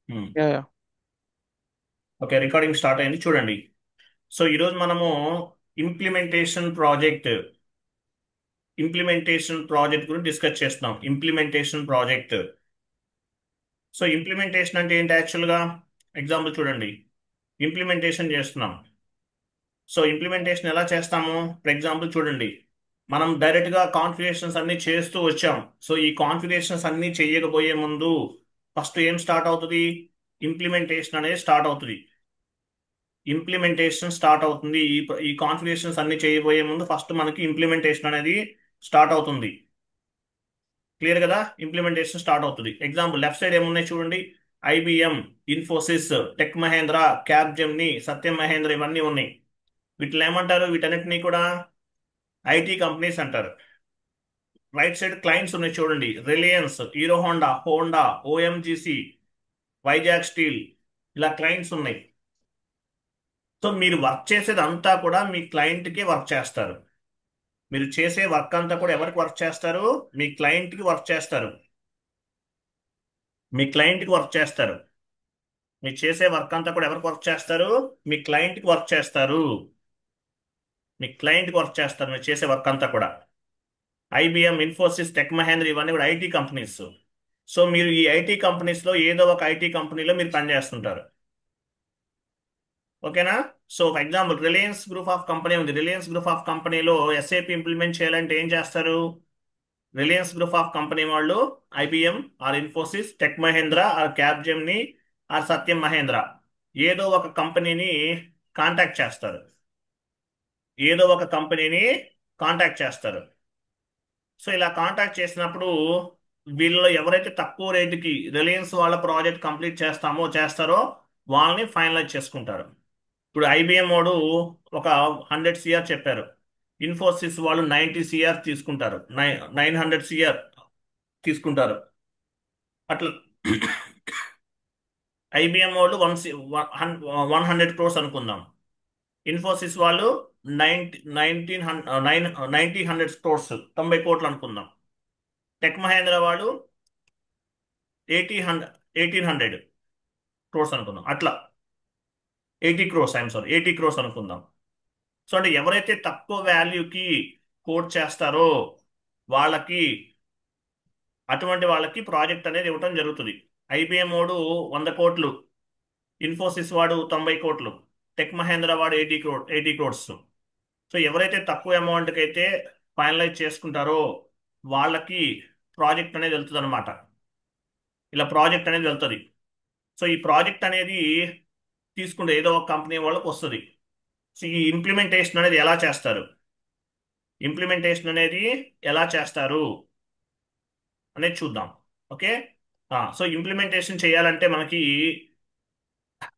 హ్మ్. Yeah yeah. Okay, recording start అయింది చూడండి. సో ఈరోజు మనము ఇంప్లిమెంటేషన్ ప్రాజెక్ట్ ఇంప్లిమెంటేషన్ ప్రాజెక్ట్ గురించి డిస్కస్ చేస్తున్నాం. Implementation project. సో ఇంప్లిమెంటేషన్ అంటే ఏంటి యాక్చువల్గా? ఎగ్జాంపుల్ చూడండి. ఇంప్లిమెంటేషన్ చేస్తున్నాం. సో ఇంప్లిమెంటేషన్ ఎలా చేస్తాము? ఫర్ ఎగ్జాంపుల్ చూడండి. మనం డైరెక్ట్గా కాన్ఫిగరేషన్స్ అన్ని చేస్తూ వచ్చాం. సో ఈ కాన్ఫిగరేషన్స్ అన్ని చేయకపోయే ముందు ఫస్ట్ ఏం స్టార్ట్ అవుతుంది? ఇంప్లిమెంటేషన్ అనేది స్టార్ట్ అవుతుంది. ఇంప్లిమెంటేషన్ స్టార్ట్ అవుతుంది. ఈ కాన్ఫిగరేషన్స్ అన్ని చేయబోయే ముందు ఫస్ట్ మనకి ఇంప్లిమెంటేషన్ అనేది స్టార్ట్ అవుతుంది. క్లియర్ కదా? ఇంప్లిమెంటేషన్ స్టార్ట్ అవుతుంది. ఎగ్జాంపుల్ లెఫ్ట్ సైడ్ ఏమున్నాయి చూడండి. IBM, Infosys, Tech Mahindra, Capgemini, Satyam Mahindra ఇవన్నీ ఉన్నాయి. వీటిని ఏమంటారు? వీటన్నిటిని కూడా ఐటీ కంపెనీస్ అంటారు. రైట్ సైడ్ క్లయింట్స్ ఉన్నాయి చూడండి. Reliance, Hero Honda, Honda, ONGC, Vizag steel, ఇలా క్లయింట్స్ ఉన్నాయి. సో మీరు వర్క్ చేసేది అంతా కూడా మీ క్లయింట్కి వర్క్ చేస్తారు. మీరు చేసే వర్క్ అంతా కూడా ఎవరికి వర్క్ చేస్తారు? మీ క్లయింట్కి వర్క్ చేస్తారు. మీ క్లయింట్కి వర్క్ చేస్తారు. మీరు చేసే వర్క్ అంతా కూడా ఎవరికి వర్క్ చేస్తారు? మీ క్లయింట్కి వర్క్ చేస్తారు. మీ క్లయింట్కి వర్క్ చేస్తారు మీరు చేసే వర్క్ అంతా కూడా. ఐబిఎం, ఇన్ఫోసిస్, టెక్ మహేంద్ర ఇవన్నీ కూడా ఐటీ కంపెనీస్. సో మీరు ఈ ఐటీ కంపెనీస్లో ఏదో ఒక ఐటీ కంపెనీలో మీరు పనిచేస్తుంటారు. ఓకేనా? So for example Reliance group of company ఉంది. రిలయన్స్ గ్రూప్ ఆఫ్ కంపెనీలో ఎస్ఏపి ఇంప్లిమెంట్ చేయాలంటే ఏం చేస్తారు? రిలయన్స్ గ్రూప్ ఆఫ్ కంపెనీ వాళ్ళు IBM or Infosys, Tech Mahindra or Capgemini or Satyam Mahindra ఏదో ఒక కంపెనీని కాంటాక్ట్ చేస్తారు. ఏదో ఒక కంపెనీని కాంటాక్ట్ చేస్తారు. సో ఇలా కాంటాక్ట్ చేసినప్పుడు వీళ్ళలో ఎవరైతే తక్కువ రేటుకి రిలయన్స్ వాళ్ళ ప్రాజెక్ట్ కంప్లీట్ చేస్తారో వాళ్ళని ఫైనలైజ్ చేసుకుంటారు. ఇప్పుడు ఐబిఎం వాడు ఒక 100 సిఆర్ చెప్పారు. ఇన్ఫోసిస్ వాళ్ళు 90 సిఆర్ తీసుకుంటారు. 900 సిఆర్ తీసుకుంటారు. అట్లా ఐబిఎం వాళ్ళు 100 క్రోర్స్ అనుకుందాం. ఇన్ఫోసిస్ వాళ్ళు 90 100 క్రోర్స్ 90 కోట్లు అనుకుందాం. టెక్ మహేంద్ర వాళ్ళు 1800 అనుకుందాం. అట్లా 80 క్రోర్స్, ఐఎమ్ సారీ, 80 క్రోర్స్ అనుకుందాం. సో అంటే ఎవరైతే తక్కువ వాల్యూకి కోట్ చేస్తారో వాళ్ళకి అటువంటి వాళ్ళకి ప్రాజెక్ట్ అనేది ఇవ్వటం జరుగుతుంది. ఐబిఎం వాడు 100 కోట్లు, ఇన్ఫోసిస్ వాడు 90 కోట్లు, టెక్ మహేంద్ర వాడు 80 క్రోర్స్. సో ఎవరైతే తక్కువ అమౌంట్కి అయితే ఫైనలైజ్ చేసుకుంటారో వాళ్ళకి ప్రాజెక్ట్ అనేది వెళ్తుంది అనమాట. ఇలా ప్రాజెక్ట్ అనేది వెళ్తుంది. సో ఈ ప్రాజెక్ట్ అనేది తీసుకుంటే ఏదో ఒక కంపెనీ వాళ్ళకి వస్తుంది. సో ఈ ఇంప్లిమెంటేషన్ అనేది ఎలా చేస్తారు? ఇంప్లిమెంటేషన్ అనేది ఎలా చేస్తారు అనేది చూద్దాం. ఓకే. సో ఇంప్లిమెంటేషన్ చేయాలంటే మనకి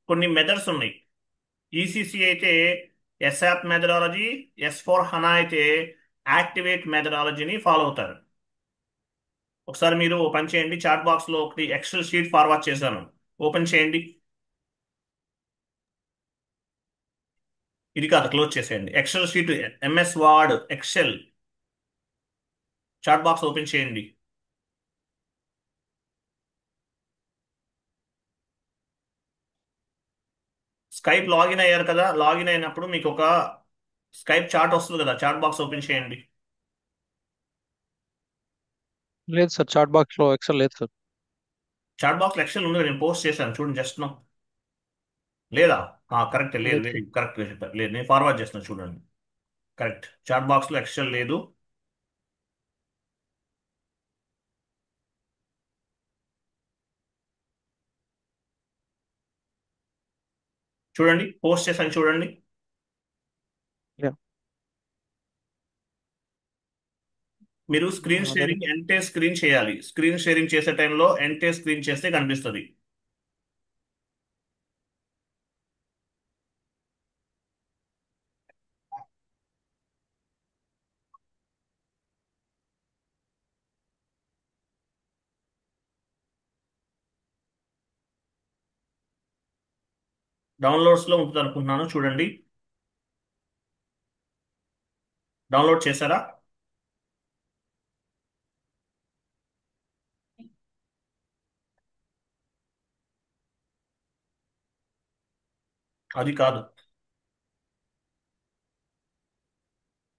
కొన్ని మెథడ్స్ ఉన్నాయి. ఈసీసీ అయితే ఎస్ఆప్ మెథడాలజీ, S/4HANA అయితే యాక్టివేట్ మెథడాలజీని ఫాలో అవుతారు. ఒకసారి మీరు ఓపెన్ చేయండి. చాట్ బాక్స్ లో ఒకటి ఎక్సెల్ షీట్ ఫార్వర్డ్ చేశాను. ఓపెన్ చేయండి. ఇది కాదు, క్లోజ్ చేసేయండి. Excel sheet, MS Word, Excel chat box open చేయండి. స్కైప్ లాగిన్ అయ్యారు కదా? లాగిన్ అయినప్పుడు మీకు ఒక స్కైప్ చాట్ వస్తుంది కదా? చాట్ బాక్స్ ఓపెన్ చేయండి. లేదు సార్, చాట్ బాక్స్ లో ఎక్సెల్ లేదు సార్. చాట్ బాక్స్ ఎక్సెల్ ఉంది కదా, నేను పోస్ట్ చేశాను చూడండి జస్ట్ నో. లేదా? కరెక్ట్, లేదు లేదు లేదు, సార్. కరెక్ట్ చెప్పారు. లేదు, నేను ఫార్వర్డ్ చేస్తున్నా చూడండి. కరెక్ట్, చాట్ బాక్స్ లో ఎక్సెల్ లేదు. చూడండి, పోస్ట్ చేశాను చూడండి. యా. మీరు స్క్రీన్ నేను షేరింగ్ ఎంటే స్క్రీన్ చేయాలి. స్క్రీన్ షేరింగ్ చేసే టైంలో ఎంటే స్క్రీన్ చేస్తే కనిపిస్తుంది. డౌన్లోడ్స్ లో ఉంటుంది అనుకుంటున్నాను, చూడండి. డౌన్లోడ్ చేశారా? అది కాదు.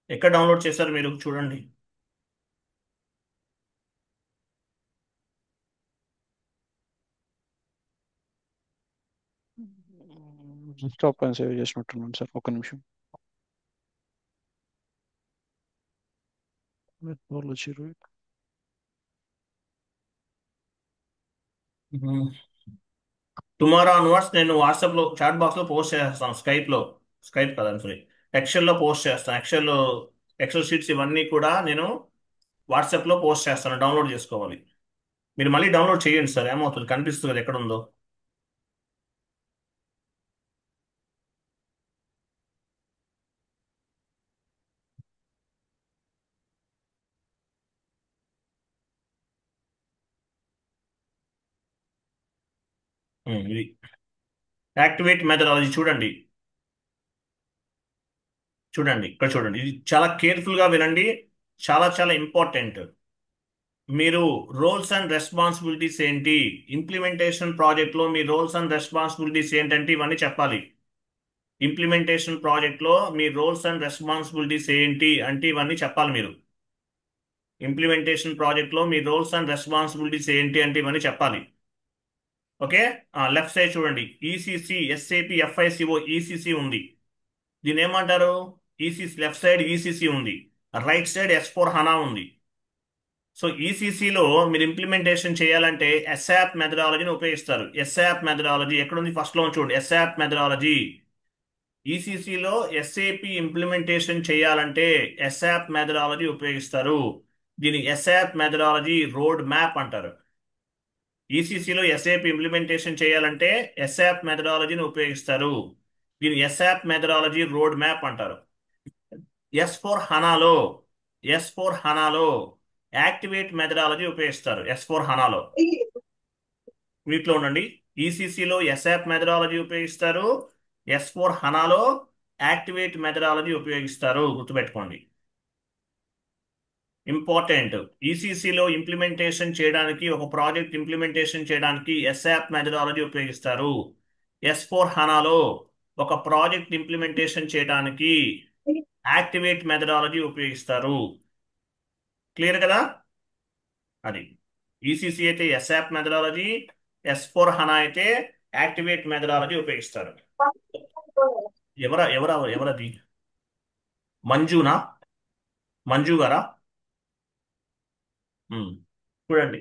ఎక్కడ డౌన్లోడ్ చేశారు మీరు చూడండి. స్టాప్ పైన సేవ్ చేసినట్టున్నాను సార్, ఒక నిమిషం. వాళ్ళు వచ్చిర్రు. టుమారో ఆన్వర్డ్స్ నేను వాట్సాప్లో చాట్ బాక్స్లో పోస్ట్ చేస్తాను, స్కైప్లో. స్కైప్ కదా, సారీ, ఎక్సెల్లో పోస్ట్ చేస్తాను. ఎక్సెల్ షీట్స్ ఇవన్నీ కూడా నేను వాట్సాప్లో పోస్ట్ చేస్తాను, డౌన్లోడ్ చేసుకోవాలి. మీరు మళ్ళీ డౌన్లోడ్ చేయండి సార్, ఏమవుతుంది కనిపిస్తుంది కదా ఎక్కడ ఉందో. ఇది యాక్టివేట్ మెథడాలజీ చూడండి. చూడండి ఇక్కడ చూడండి, ఇది చాలా కేర్ఫుల్గా వినండి. చాలా చాలా ఇంపార్టెంట్. మీరు రోల్స్ అండ్ రెస్పాన్సిబిలిటీస్ ఏంటి, ఇంప్లిమెంటేషన్ ప్రాజెక్ట్లో మీ రోల్స్ అండ్ రెస్పాన్సిబిలిటీస్ ఏంటంటే ఇవన్నీ చెప్పాలి. ఇంప్లిమెంటేషన్ ప్రాజెక్ట్లో మీ రోల్స్ అండ్ రెస్పాన్సిబిలిటీస్ ఏంటి అంటే ఇవన్నీ చెప్పాలి మీరు. ఇంప్లిమెంటేషన్ ప్రాజెక్ట్లో మీ రోల్స్ అండ్ రెస్పాన్సిబిలిటీస్ ఏంటి అంటే ఇవన్నీ చెప్పాలి. ఓకే. లెఫ్ట్ సైడ్ చూడండి, ఈసీసీ ఎస్ఏపి ఎఫ్ఐసిఓ ఈసీసీ ఉంది. దీని ఏమంటారు? ఈసీసీ లెఫ్ట్ సైడ్ ఈసీసీ ఉంది, రైట్ సైడ్ ఎస్4 హనా ఉంది. సో ఈసీసీలో మీరు ఇంప్లిమెంటేషన్ చేయాలంటే ఎస్ఆప్ మెథడాలజీని ఉపయోగిస్తారు. ఎస్ఆప్ మెథడాలజీ ఎక్కడుంది? ఫస్ట్ లో చూడండి, ఎస్ఆప్ మెథడాలజీ. ఈసీసీలో ఎస్ఏపి ఇంప్లిమెంటేషన్ చేయాలంటే ఎస్ఆప్ మెథడాలజీ ఉపయోగిస్తారు. దీని ఎస్ఆప్ మెథడాలజీ రోడ్ మ్యాప్ అంటారు. ఈసీసీలో ఎస్ఏపి ఇంప్లిమెంటేషన్ చేయాలంటే ఎస్ఆప్ మెథడాలజీని ఉపయోగిస్తారు. దీని ఎస్ఆప్ మెథడాలజీ రోడ్ మ్యాప్ అంటారు. ఎస్4 హనాలో ఎస్4 హనాలో యాక్టివేట్ మెథడాలజీ ఉపయోగిస్తారు. ఎస్4 హనాలో వీటిలో ఉండండి. ఈసీసీలో ఎస్ఆప్ మెథడాలజీ ఉపయోగిస్తారు, ఎస్4 హనాలో యాక్టివేట్ మెథడాలజీ ఉపయోగిస్తారు. గుర్తుపెట్టుకోండి, ఇంపార్టెంట్. ఈసీసీలో ఇంప్లిమెంటేషన్ చేయడానికి, ఒక ప్రాజెక్ట్ ఇంప్లిమెంటేషన్ చేయడానికి ఎస్ఆప్ మెథడాలజీ ఉపయోగిస్తారు. ఎస్4 హనాలో ఒక ప్రాజెక్ట్ ఇంప్లిమెంటేషన్ చేయడానికి యాక్టివేట్ మెథడాలజీ ఉపయోగిస్తారు. క్లియర్ కదా? అది ఈసీసీ అయితే ఎస్ఆప్ మెథడాలజీ, ఎస్4 హనా అయితే యాక్టివేట్ మెథడాలజీ ఉపయోగిస్తారు. ఎవరది? మంజునా? మంజు గారా? ఉమ్. చూడండి,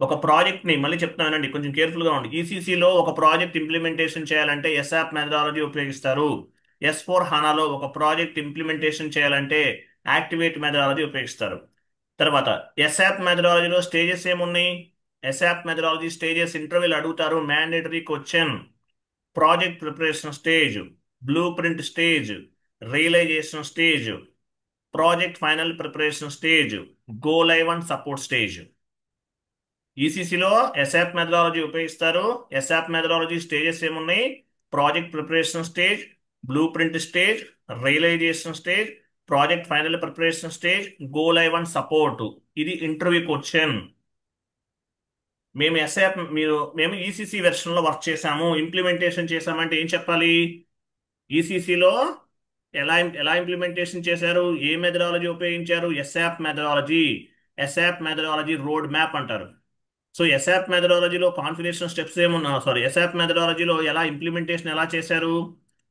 ఒక ప్రాజెక్ట్ ని మళ్ళీ చెప్తానండి, కొంచెం కేర్ఫుల్ గా ఉండి. ఈసీసీలో ఒక ప్రాజెక్ట్ ఇంప్లిమెంటేషన్ చేయాలంటే ఎస్ఆప్ మెథడాలజీ ఉపయోగిస్తారు. ఎస్4 హనాలో ఒక ప్రాజెక్ట్ ఇంప్లిమెంటేషన్ చేయాలంటే యాక్టివేట్ మెథడాలజీ ఉపయోగిస్తారు. తర్వాత ఎస్ఆప్ మెథడాలజీలో స్టేజెస్ ఏమున్నాయి? ఎస్ఆప్ మెథడాలజీ స్టేజెస్ ఇంటర్వ్యూలు అడుగుతారు, mandatory question. Project preparation stage, blue print stage, realisation stage, project final preparation stage, go live and support stage. ఈసీసీలో ఎస్ఆప్ మెథడాలజీ ఉపయోగిస్తారు. ఎస్ఆప్ మెథడాలజీ స్టేజెస్ ఏమున్నాయి? Project preparation stage, blue print stage, realisation stage, project final preparation stage, go live and support. ఇది interview question. మేము ECC వెర్షన్లో work చేసాము, implementation చేసామంటే ఏం చెప్పాలి? ఈసీసీలో ఎలా ఎలా ఇంప్లిమెంటేషన్ చేశారు, ఏ మెథడాలజీ ఉపయోగించారు? ASAP methodology. ASAP methodology road map అంటారు. సో ఎస్ఆప్ మెథడాలజీలో కాన్ఫిగరేషన్ స్టెప్స్ ఏమున్నా, సారీ, ఎస్ఆప్ మెథడాలజీలో ఎలా ఇంప్లిమెంటేషన్ ఎలా చేశారు?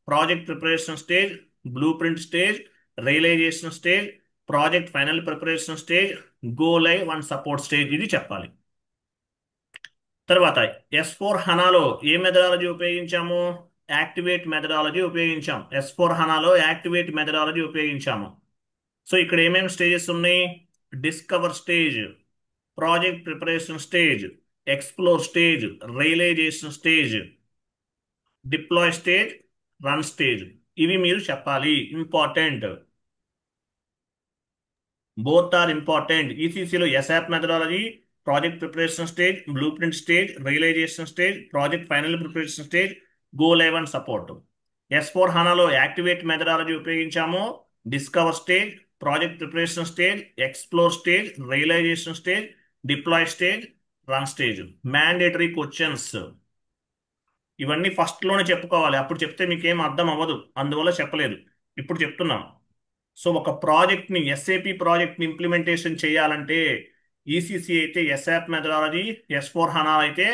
Project preparation stage, blue print stage, realisation stage, project final preparation stage, go live and support stage. ఇది చెప్పాలి. తర్వాత ఎస్4 హనాలో ఏ మెథడాలజీ ఉపయోగించాము? యాక్టివేట్ మెథడాలజీ ఉపయోగించాం. ఎస్4 హనాలో యాక్టివేట్ మెథడాలజీ ఉపయోగించాము. సో ఇక్కడ ఏమేమి స్టేజెస్ ఉన్నాయి? Discover stage, project preparation stage, explore stage, realisation stage, deploy stage, run stage. ఇవి మీరు చెప్పాలి, ఇంపార్టెంట్. Both are important. ఈసీసీలో ASAP methodology, project preparation stage, blue print stage, realisation stage, project final preparation stage, go live and support. ఎస్4 హనాలో activate methodology ఉపయోగించాము. Discover stage, project preparation stage, explore stage, realisation stage, deploy stage, run stage. Mandatory questions. ఇవన్నీ ఫస్ట్లోనే చెప్పుకోవాలి, అప్పుడు చెప్తే మీకేం అర్థం అవ్వదు, అందువల్ల చెప్పలేదు, ఇప్పుడు చెప్తున్నాం. సో ఒక ప్రాజెక్ట్ని, ఎస్ఏపి ప్రాజెక్ట్ని ఇంప్లిమెంటేషన్ చేయాలంటే ఈసీసీ అయితే ఎస్ఆప్ మెథడాలజీ, ఎస్4 హనా అయితే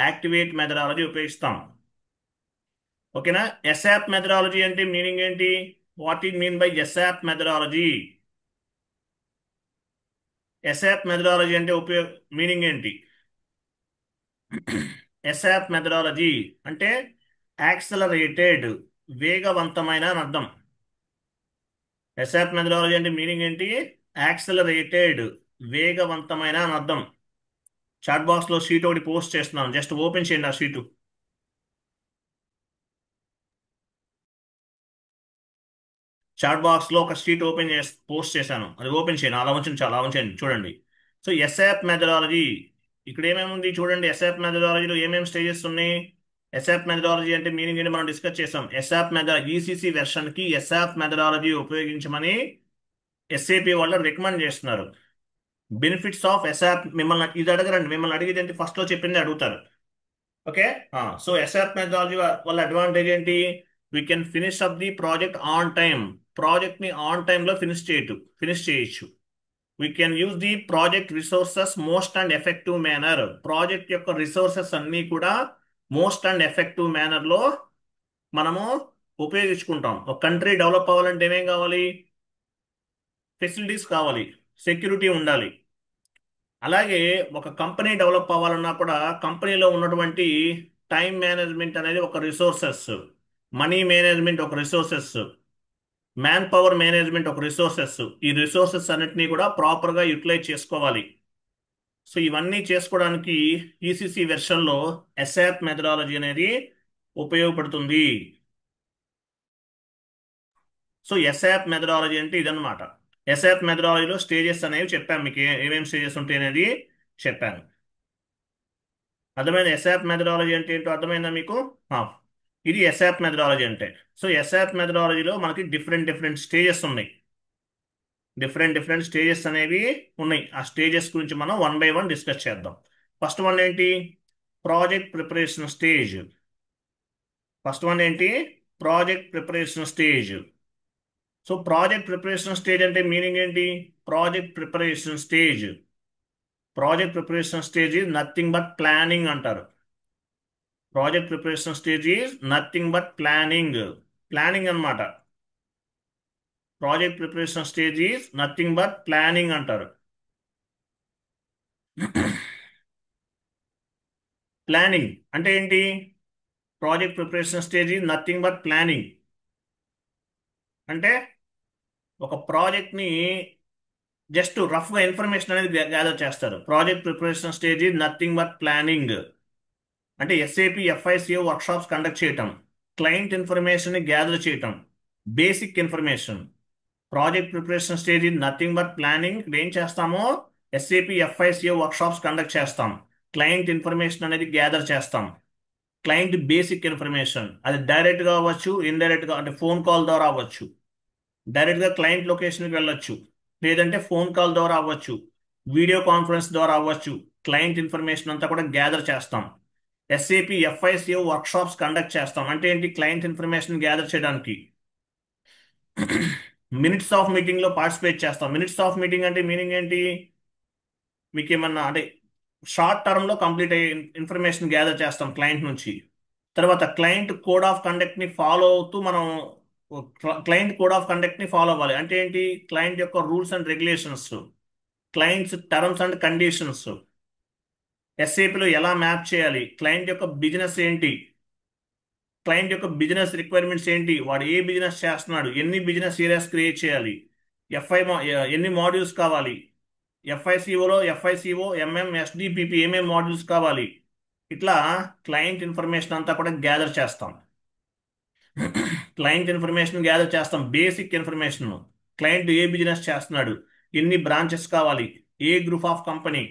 యాక్టివేట్ మెథడాలజీ ఉపయోగిస్తాం. ఓకేనా? ఎస్ఆప్ మెథడాలజీ అంటే మీనింగ్ ఏంటి? What is mean by ASAP methodology? ASAP methodology అంటే మీనింగ్ ఏంటి? ఎస్ఆప్ మెథడాలజీ అంటే యాక్సలరేటెడ్, వేగవంతమైన అని అర్థం. ఎస్ఆప్ మెథడాలజీ అంటే మీనింగ్ ఏంటి? యాక్సలరేటెడ్, వేగవంతమైన అని అర్థం. చాట్ బాక్స్ లో షీట్ ఒకటి పోస్ట్ చేస్తున్నాను, జస్ట్ ఓపెన్ చేయండి ఆ షీటు. చాట్ బాక్స్ లో ఒక షీట్ ఓపెన్ చేసి పోస్ట్ చేశాను, అది ఓపెన్ చేయండి, అలా ఉంచండి, చాలా ఉంచండి, చూడండి. సో ఎస్ఆప్ మెథడాలజీ, ఇక్కడ ఏమేమి ఉంది చూడండి. ఎస్ఆప్ మెథడాలజీలో ఏమేమి స్టేజెస్ ఉన్నాయి? ఎస్ఆప్ మెథడాలజీ అంటే మీనింగ్ ఏంటి మనం డిస్కస్ చేసాం. ఎస్ఆప్ మెథడాలజీ ఈసీసీ వెర్షన్ కి ఎస్ఆప్ మెథడాలజీ ఉపయోగించమని ఎస్ఏపి వాళ్ళు రికమెండ్ చేస్తున్నారు. బెనిఫిట్స్ ఆఫ్ ఎస్ఆప్, మిమ్మల్ని ఇది అడగరండి, మిమ్మల్ని అడిగేది ఏంటి, ఫస్ట్ లో చెప్పింది అడుగుతారు. ఓకే. సో ఎస్ఆప్ మెథడాలజీ వల్ల అడ్వాంటేజ్ ఏంటి? We can finish up the project on time. Project ని ఆన్ టైమ్ లో ఫినిష్ చేయొచ్చు. We can use the project resources most and effective manner. Project యొక్క రిసోర్సెస్ అన్ని కూడా మోస్ట్ అండ్ ఎఫెక్టివ్ మేనర్ లో మనము ఉపయోగించుకుంటాం. ఒక కంట్రీ డెవలప్ అవ్వాలంటే ఏమేం కావాలి? ఫెసిలిటీస్ కావాలి, సెక్యూరిటీ ఉండాలి. అలాగే ఒక కంపెనీ డెవలప్ అవ్వాలన్నా కూడా కంపెనీలో ఉన్నటువంటి టైం మేనేజ్మెంట్ అనేది ఒక రిసోర్సెస్, మనీ మేనేజ్మెంట్ ఒక రిసోర్సెస్, మ్యాన్ పవర్ మేనేజ్మెంట్ ఒక రిసోర్సెస్. ఈ రిసోర్సెస్ అన్నిటినీ కూడా ప్రాపర్గా యూటిలైజ్ చేసుకోవాలి. సో ఇవన్నీ చేసుకోవడానికి ఈసీసీ వెర్షన్లో ఎస్ఆప్ మెథడాలజీ అనేది ఉపయోగపడుతుంది. సో ఎస్ఆప్ మెథడాలజీ అంటే ఇదన్నమాట. ఎస్ఆప్ మెథడాలజీలో స్టేజెస్ అనేవి చెప్పాను మీకు, ఏమేమి స్టేజెస్ ఉంటాయి అనేది చెప్పాను. అర్థమైంది? ఎస్ఆప్ మెథడాలజీ అంటే ఏంటో అర్థమైందా మీకు? ఆ, ఇది ఎస్ఆప్ మెథడాలజీ అంటే. సో ఎస్ఆప్ మెథడాలజీలో మనకి డిఫరెంట్ డిఫరెంట్ స్టేజెస్ ఉన్నాయి. డిఫరెంట్ డిఫరెంట్ స్టేజెస్ అనేవి ఉన్నాయి. ఆ స్టేజెస్ గురించి మనం వన్ బై వన్ డిస్కస్ చేద్దాం. ఫస్ట్ వన్ ఏంటి? Project preparation stage. First one ఏంటి? Project preparation stage. So project preparation stage అంటే మీనింగ్ ఏంటి? Project preparation stage, project preparation stage is nothing but planning అంటారు. Project preparation stage is nothing but planning, planning అన్నమాట. Project preparation stage is nothing but planning అంటారు. Planning అంటే ఏంటి? Project preparation stage is nothing but planning అంటే ఒక ప్రాజెక్ట్ని just రఫ్గా information అనేది గ్యాదర్ చేస్తారు. Project preparation stage is nothing but planning అంటే ఎస్ఏపి ఎఫ్ఐసిఓ వర్క్షాప్స్ కండక్ట్ చేయటం, క్లయింట్ ఇన్ఫర్మేషన్ని గ్యాదర్ చేయటం, basic information. Project preparation stage is nothing but planning. ఏం చేస్తామో ఎస్ఏపి ఎఫ్ఐసిఓ వర్క్షాప్స్ కండక్ట్ చేస్తాం, క్లయింట్ ఇన్ఫర్మేషన్ అనేది గ్యాదర్ చేస్తాం. క్లయింట్ బేసిక్ ఇన్ఫర్మేషన్ అది డైరెక్ట్గా అవ్వచ్చు, ఇండైరెక్ట్గా అంటే ఫోన్ కాల్ ద్వారా అవ్వచ్చు, డైరెక్ట్గా క్లయింట్ లొకేషన్కి వెళ్ళొచ్చు, లేదంటే ఫోన్ కాల్ ద్వారా అవ్వచ్చు, వీడియో కాన్ఫరెన్స్ ద్వారా అవ్వచ్చు. క్లయింట్ ఇన్ఫర్మేషన్ అంతా కూడా గ్యాదర్ చేస్తాం. ఎస్ఏపి ఎఫ్ఐసిఓ వర్క్షాప్స్ కండక్ట్ చేస్తాం అంటే ఏంటి? క్లయింట్ ఇన్ఫర్మేషన్ గ్యాదర్ చేయడానికి. మినిట్స్ ఆఫ్ మీటింగ్ లో పార్టిసిపేట్ చేస్తాం. మినిట్స్ ఆఫ్ మీటింగ్ అంటే మీనింగ్ ఏంటి? మీకు ఏమన్నా అంటే షార్ట్ టర్మ్ లో కంప్లీట్ అయ్యే ఇన్ఫర్మేషన్ గ్యాదర్ చేస్తాం క్లయింట్ నుంచి. తర్వాత క్లయింట్ కోడ్ ఆఫ్ కండక్ట్ ని ఫాలో అవుతూ మనం క్లయింట్ కోడ్ ఆఫ్ కండక్ట్ ని ఫాలో అవ్వాలి అంటే ఏంటి? క్లయింట్ యొక్క rules and regulations, clients terms and conditions ఎస్ఏపిలో ఎలా మ్యాప్ చేయాలి, క్లయింట్ యొక్క బిజినెస్ ఏంటి, క్లయింట్ యొక్క బిజినెస్ రిక్వైర్మెంట్స్ ఏంటి, వాడు ఏ బిజినెస్ చేస్తున్నాడు, ఎన్ని బిజినెస్ ఏరియాస్ క్రియేట్ చేయాలి, ఎన్ని మాడ్యూల్స్ కావాలి, ఎఫ్ఐసిఓ ఎంఎం ఎస్డిపిపి ఏమేమి మాడ్యూల్స్ కావాలి, ఇట్లా క్లయింట్ ఇన్ఫర్మేషన్ అంతా కూడా గ్యాదర్ చేస్తాం. క్లయింట్ ఇన్ఫర్మేషన్ గ్యాదర్ చేస్తాం, బేసిక్ ఇన్ఫర్మేషన్. క్లయింట్ ఏ బిజినెస్ చేస్తున్నాడు, ఎన్ని బ్రాంచెస్ కావాలి, ఏ గ్రూప్ ఆఫ్ కంపెనీ,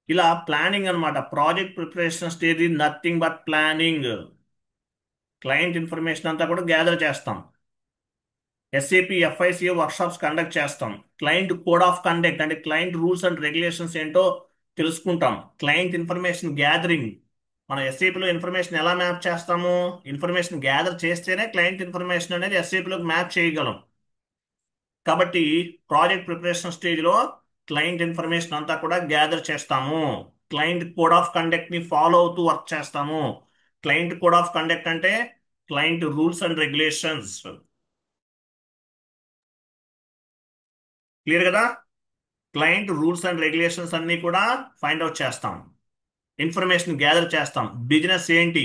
ఇలా ప్లానింగ్ అన్నమాట. Project preparation stage is nothing but planning. Client information అంతా కూడా గ్యాదర్ చేస్తాం. ఎస్ఏపి ఎఫ్ఐసిఓ వర్క్షాప్స్ కండక్ట్ చేస్తాం. క్లయింట్ కోడ్ ఆఫ్ కండక్ట్ అంటే క్లయింట్ రూల్స్ అండ్ రెగ్యులేషన్స్ ఏంటో తెలుసుకుంటాం. క్లయింట్ ఇన్ఫర్మేషన్ గ్యాదరింగ్, మన ఎస్ఏపిలో ఇన్ఫర్మేషన్ ఎలా మ్యాప్ చేస్తాము? ఇన్ఫర్మేషన్ గ్యాదర్ చేస్తేనే క్లయింట్ ఇన్ఫర్మేషన్ అనేది ఎస్ఏపిలోకి మ్యాప్ చేయగలం. కాబట్టి ప్రాజెక్ట్ ప్రిపరేషన్ స్టేజ్లో క్లయింట్ ఇన్ఫర్మేషన్ అంతా కూడా గ్యాదర్ చేస్తాము. క్లయింట్ కోడ్ ఆఫ్ కండక్ట్ ని ఫాలో అవుతూ వర్క్ చేస్తాము. క్లయింట్ కోడ్ ఆఫ్ కండక్ట్ అంటే client rules and regulations. Clear కదా? క్లయింట్ రూల్స్ అండ్ రెగ్యులేషన్స్ అన్ని కూడా ఫైండ్ అవుట్ చేస్తాం. ఇన్ఫర్మేషన్ గ్యాదర్ చేస్తాం. బిజినెస్ ఏంటి,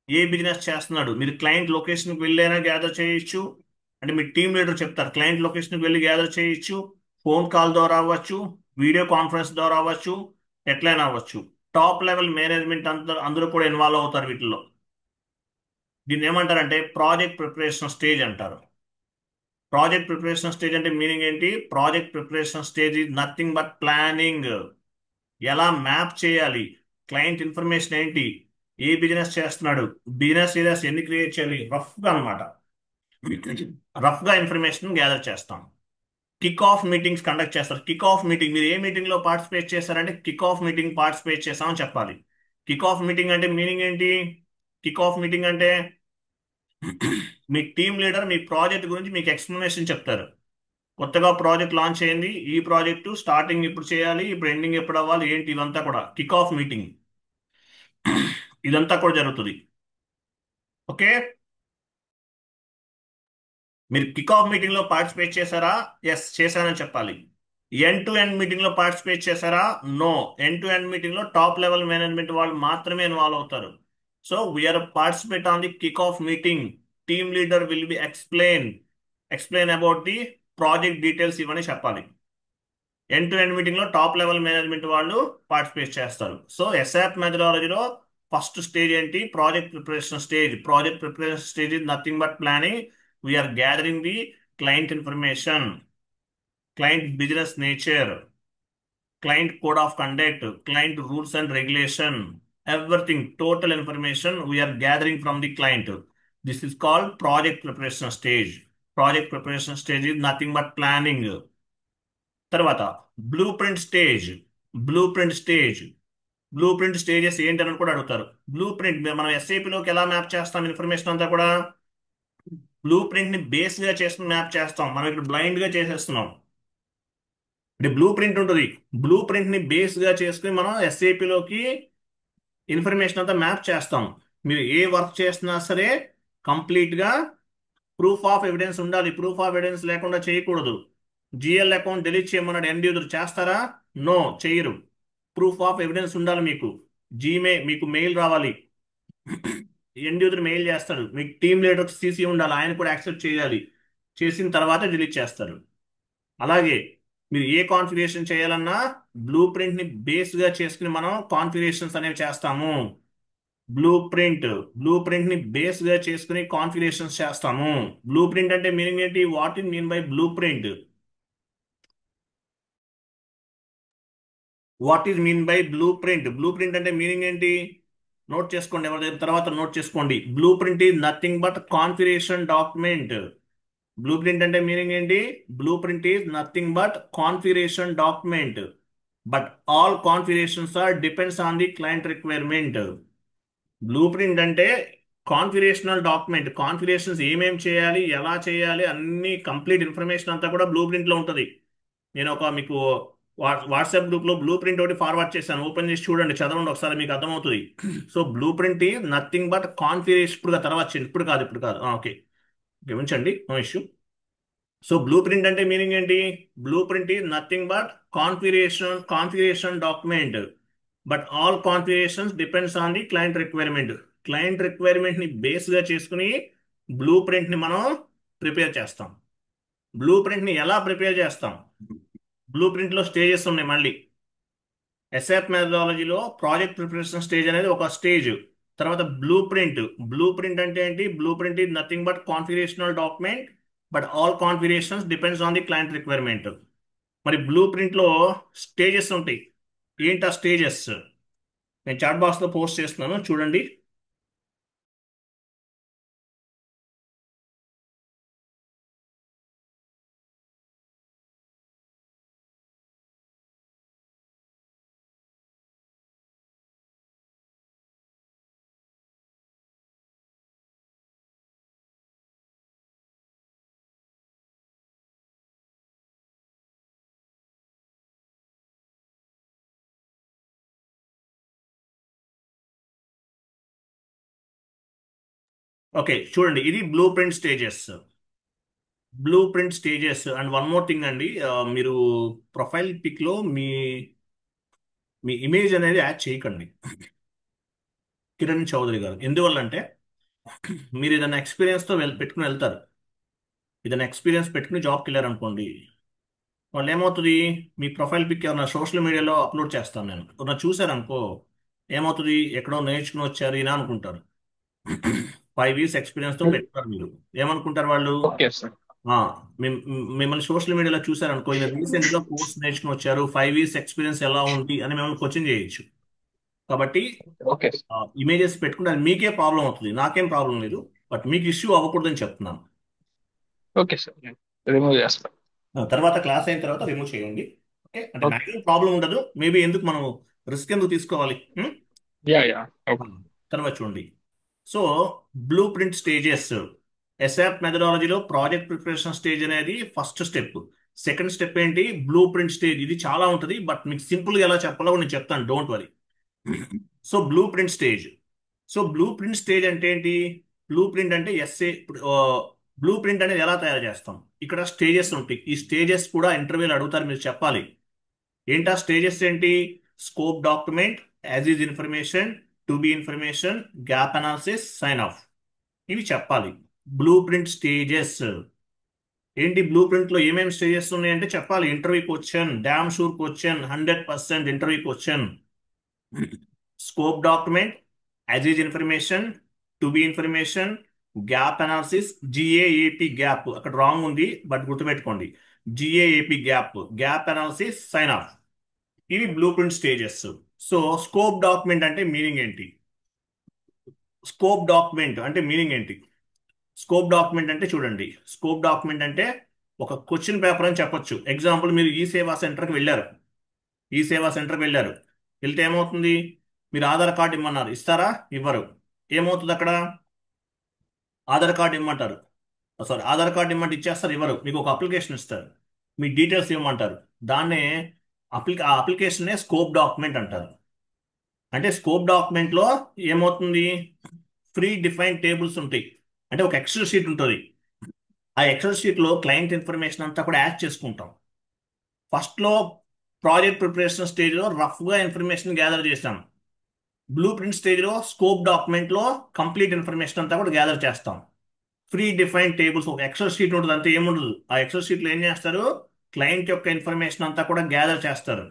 ఏ బిజినెస్ చేస్తున్నాడు, మీరు క్లయింట్ లొకేషన్కి వెళ్ళైనా గ్యాదర్ చేయొచ్చు. అంటే మీ టీమ్ లీడర్ చెప్తారు క్లయింట్ లొకేషన్కి వెళ్ళి గ్యాదర్ చేయొచ్చు. ఫోన్ కాల్ ద్వారా అవ్వచ్చు, వీడియో కాన్ఫరెన్స్ ద్వారా అవ్వచ్చు, ఎట్లయినా అవ్వచ్చు. టాప్ లెవెల్ మేనేజ్మెంట్ అందరూ కూడా ఇన్వాల్వ్ అవుతారు వీటిల్లో. దీన్ని ఏమంటారంటే ప్రాజెక్ట్ ప్రిపరేషన్ స్టేజ్ అంటారు. ప్రాజెక్ట్ ప్రిపరేషన్ స్టేజ్ అంటే మీనింగ్ ఏంటి? Project preparation stage is nothing but planning. ఎలా మ్యాప్ చేయాలి, క్లయింట్ ఇన్ఫర్మేషన్ ఏంటి, ఏ బిజినెస్ చేస్తున్నాడు, బిజినెస్ ఏరియాస్ ఎన్ని క్రియేట్ చేయాలి, రఫ్గా అనమాట. రఫ్గా ఇన్ఫర్మేషన్ గ్యాదర్ చేస్తాం. కిక్ ఆఫ్ మీటింగ్స్ కండక్ట్ చేస్తారు. కిక్ ఆఫ్ మీటింగ్, మీరు ఏ మీటింగ్ లో పార్టిసిపేట్ చేస్తారంటే కిక్ ఆఫ్ మీటింగ్ పార్టిసిపేట్ చేస్తామని చెప్పాలి. కిక్ ఆఫ్ మీటింగ్ అంటే మీనింగ్ ఏంటి? కిక్ ఆఫ్ మీటింగ్ అంటే మీ టీమ్ లీడర్ మీ ప్రాజెక్ట్ గురించి మీకు ఎక్స్ప్లెనేషన్ చెప్తారు. కొత్తగా ప్రాజెక్ట్ లాంచ్ అయింది, ఈ ప్రాజెక్టు స్టార్టింగ్ ఇప్పుడు చేయాలి, ఇప్పుడు ఎండింగ్ ఎప్పుడు అవ్వాలి ఏంటి, ఇదంతా కూడా కిక్ ఆఫ్ మీటింగ్. ఇదంతా కూడా జరుగుతుంది. ఓకే, మీరు కిక్ ఆఫ్ మీటింగ్ లో పార్టిసిపేట్ చేశారా? ఎస్ చేశానని చెప్పాలి. ఎండ్ టు ఎండ్ మీటింగ్ లో పార్టిసిపేట్ చేశారా? No. End to end meeting లో టాప్ లెవెల్ మేనేజ్మెంట్ వాళ్ళు మాత్రమే ఇన్వాల్వ్ అవుతారు. So we are participate on the kick off meeting. Team leader will be explain about the project details ఇవన్నీ చెప్పాలి. End to end meeting లో top level management వాళ్ళు participate చేస్తారు. So ఎస్ఆప్ మెథడాలజీలో ఫస్ట్ స్టేజ్ ఏంటి? Project preparation stage. Project preparation stage is nothing but planning. We are gathering the client information, client business nature, client code of conduct, client rules and regulation, everything, total information we are gathering from the client. This is called project preparation stage. Project preparation stage is nothing but planning. తర్వాత blue print stage. Blue print stage, blue print stages ఏంటని కూడా అడుగుతారు. Blue print మనం ఎస్ఐపిలోకి ఎలా map చేస్తాం information అంతా కూడా? Blue print ని బేస్ గా చేసుకుని మ్యాప్ చేస్తాం. మనం ఇక్కడ బ్లైండ్ గా చేసేస్తున్నాం. అంటే బ్లూ ప్రింట్ ఉంటుంది, బ్లూ ప్రింట్ ని బేస్ గా చేసుకుని మనం ఎస్ఏపిలోకి ఇన్ఫర్మేషన్ అంతా మ్యాప్ చేస్తాం. మీరు ఏ వర్క్ చేస్తున్నా సరే కంప్లీట్ గా ప్రూఫ్ ఆఫ్ ఎవిడెన్స్ ఉండాలి. ప్రూఫ్ ఆఫ్ ఎవిడెన్స్ లేకుండా చేయకూడదు. జిఎల్ అకౌంట్ డిలీట్ చేయమన్నాడు ఎండ్ యూజర్, చేస్తారా? నో, చేయరు. ప్రూఫ్ ఆఫ్ ఎవిడెన్స్ ఉండాలి మీకు. మీకు మెయిల్ రావాలి, ఎండ్ యూజర్ మెయిల్ చేస్తాడు, మీకు టీమ్ లీడర్ సీసీ ఉండాలి, ఆయన కూడా యాక్సెప్ట్ చేయాలి. చేసిన తర్వాత డిలీట్ చేస్తారు. అలాగే మీరు ఏ కాన్ఫిగరేషన్ చేయాలన్నా బ్లూ ప్రింట్ ని బేస్ గా చేసుకుని మనం కాన్ఫిగరేషన్స్ అనేవి చేస్తాము. బ్లూ ప్రింట్, బ్లూ ప్రింట్ ని బేస్ గా చేసుకుని కాన్ఫిగరేషన్స్ చేస్తాము. బ్లూ ప్రింట్ అంటే మీనింగ్ ఏంటి? What in mean by blue print? What is mean by blue print? Blue print అంటే మీనింగ్ ఏంటి? నోట్ చేసుకోండి, ఎవరి దగ్గర తర్వాత నోట్ చేసుకోండి. Blue print is nothing but configuration document. Blue print అంటే మీనింగ్ ఏంటి? Blue print is nothing but configuration document. But all configurations are depends on the client requirement. Blue print అంటే configurational document. Configurations ఏమేం చేయాలి, ఎలా చేయాలి, అన్ని complete information అంతా కూడా బ్లూ ప్రింట్ లో ఉంటుంది. నేను మీకు వాట్సాప్ గ్రూప్ లో బ్లూ ప్రింట్ ఒకటి ఫార్వర్డ్ చేశాను, ఓపెన్ చేసి చూడండి, చదవండి ఒకసారి, మీకు అర్థమవుతుంది. సో బ్లూ ప్రింట్ ఈ నథింగ్ బట్ కాన్ఫిగరేషన్. ఇప్పుడు తర్వాత వచ్చింది, ఇప్పుడు కాదు ఓకే, గమనించండి, no issue. So blue print అంటే మీనింగ్ ఏంటి? Blue print is nothing but configuration document. But all configurations depends on the client requirement. Client requirement ని బేస్ గా చేసుకుని బ్లూ ప్రింట్ ని మనం ప్రిపేర్ చేస్తాం. బ్లూ ప్రింట్ ని ఎలా ప్రిపేర్ చేస్తాం? బ్లూ ప్రింట్ లో స్టేజెస్ ఉన్నాయి మళ్ళీ. ఎస్ఆప్ మెథడాలజీలో ప్రాజెక్ట్ ప్రిపరేషన్ స్టేజ్ అనేది ఒక స్టేజ్. తర్వాత బ్లూ ప్రింట్. బ్లూ ప్రింట్ అంటే ఏంటి? Blue print is nothing but configurational document, but all configurations depends on the client requirement. మరి బ్లూ ప్రింట్ లో స్టేజెస్ ఉంటాయి. ఏంటి ఆ స్టేజెస్? నేను చాట్ బాక్స్ లో పోస్ట్ చేస్తున్నాను, చూడండి. ఓకే, చూడండి, ఇది blue print stages and one more thing అండి. మీరు ప్రొఫైల్ పిక్ లో మీ మీ ఇమేజ్ అనేది యాడ్ చేయకండి, కిరణ్ చౌదరి గారు. ఎందువల్లంటే మీరు ఏదైనా ఎక్స్పీరియన్స్ తో పెట్టుకుని వెళ్తారు. ఏదైనా ఎక్స్పీరియన్స్ పెట్టుకుని జాబ్కి వెళ్ళారు అనుకోండి, వాళ్ళు ఏమవుతుంది, మీ ప్రొఫైల్ పిక్ ఏమన్నా సోషల్ మీడియాలో అప్లోడ్ చేస్తాను నేను, ఎవరన్నా చూసారనుకో, ఏమవుతుంది, ఎక్కడో నేర్చుకుని వచ్చారు ఈయన అనుకుంటారు. 5 years ఎక్స్పీరియన్స్ తో పెట్టుకున్నారు మీరు, ఏమనుకుంటారు వాళ్ళు, ఓకే సార్. ఆ, మిమ్మల్ని సోషల్ మీడియాలో చూసారనుకో, ఈయన రీసెంట్ గా కోర్స్ నేర్చుకుని వచ్చారు, 5 years ఎక్స్పీరియన్స్ ఎలా ఉంది అని మిమ్మల్ని క్వశ్చన్ చేయొచ్చు. కాబట్టి ఓకే ఇమేజెస్ పెట్టుకుంటే అది మీకే ప్రాబ్లం అవుతుంది, నాకేం ప్రాబ్లం లేదు, బట్ మీకు ఇష్యూ అవ్వకూడదని చెప్తున్నాను. ఓకే సార్, రిమూవ్ చేస్తాను. తర్వాత క్లాస్ అయిన తర్వాత రిమూవ్ చేయండి. ఓకే, అంటే ఓకే. మ్యాక్సిమం ప్రాబ్లం ఉండదు, మేబీ ఎందుకు మనం రిస్క్ ఎందుకు తీసుకోవాలి. Yeah yeah. ఓకే. తర్వాత చూడండి. So blue print stages, ASAP మెథడాలజీలో ప్రాజెక్ట్ ప్రిపరేషన్ స్టేజ్ అనేది ఫస్ట్ స్టెప్. సెకండ్ స్టెప్ ఏంటి, బ్లూ ప్రింట్ స్టేజ్. ఇది చాలా ఉంటుంది, బట్ మీకు సింపుల్గా ఎలా చెప్పాలో నేను చెప్తాను, don't worry. So blue print stage. So blue print stage అంటే ఏంటి, బ్లూ ప్రింట్ అంటే బ్లూ ప్రింట్ అనేది ఎలా తయారు చేస్తాం, ఇక్కడ స్టేజెస్ ఉంటాయి. ఈ స్టేజెస్ కూడా ఇంటర్వ్యూలు అడుగుతారు, మీరు చెప్పాలి. ఏంటా స్టేజెస్ ఏంటి, scope document, as is information, to be information, gap analysis, sign off. ఇవి చెప్పాలి. బ్లూ ప్రింట్ స్టేజెస్ ఏంటి, బ్లూ ప్రింట్ లో ఏమేమి స్టేజెస్ ఉన్నాయంటే చెప్పాలి. Interview question, damn sure question, 100% interview question. Scope document, as is information, to be information, gap analysis, GAAP gap అక్కడ wrong ఉంది but గుర్తుపెట్టుకోండి, GAAP gap, gap analysis, sign off. ఇవి blue print stages. So scope document అంటే meaning ఏంటి, scope document అంటే meaning ఏంటి, scope document అంటే చూడండి, స్కోప్ డాక్యుమెంట్ అంటే ఒక క్వశ్చన్ పేపర్ అని చెప్పొచ్చు. ఎగ్జాంపుల్, మీరు ఈ సేవా సెంటర్కి వెళ్ళారు, ఈ సేవా సెంటర్కి వెళ్ళారు, వెళ్తే ఏమవుతుంది, మీరు ఆధార్ కార్డు ఇమ్మన్నారు, ఇస్తారా, ఇవ్వరు. ఏమవుతుంది అక్కడ, ఆధార్ కార్డు ఇమ్మంటారు, సారీ, ఆధార్ కార్డు ఇమ్మంటే ఇచ్చేస్తారు, ఇవ్వరు. మీకు ఒక అప్లికేషన్ ఇస్తారు, మీ డీటెయిల్స్ ఇవ్వమంటారు, దాన్నే ఆ అప్లికేషన్నే స్కోప్ డాక్యుమెంట్ అంటారు. అంటే స్కోప్ డాక్యుమెంట్ లో ఏమవుతుంది, ఫ్రీ డిఫైన్ టేబుల్స్ ఉంటాయి. అంటే ఒక ఎక్సెల్ షీట్ ఉంటుంది, ఆ ఎక్సెల్ షీట్ లో క్లయింట్ ఇన్ఫర్మేషన్ అంతా కూడా యాడ్ చేసుకుంటాం. ఫస్ట్ లో ప్రాజెక్ట్ ప్రిపరేషన్ స్టేజ్ లో రఫ్ గా ఇన్ఫర్మేషన్ గ్యాదర్ చేస్తాం. బ్లూ ప్రింట్ స్టేజ్ లో స్కోప్ డాక్యుమెంట్ లో కంప్లీట్ ఇన్ఫర్మేషన్ అంతా కూడా గ్యాదర్ చేస్తాం. ఫ్రీ డిఫైన్ టేబుల్స్, ఒక ఎక్సెల్ షీట్ ఉంటుంది, అంతే, ఏముండదు. ఆ ఎక్సెల్ షీట్ లో ఏం చేస్తారు, క్లయింట్ యొక్క ఇన్ఫర్మేషన్ అంతా కూడా గ్యాదర్ చేస్తారు.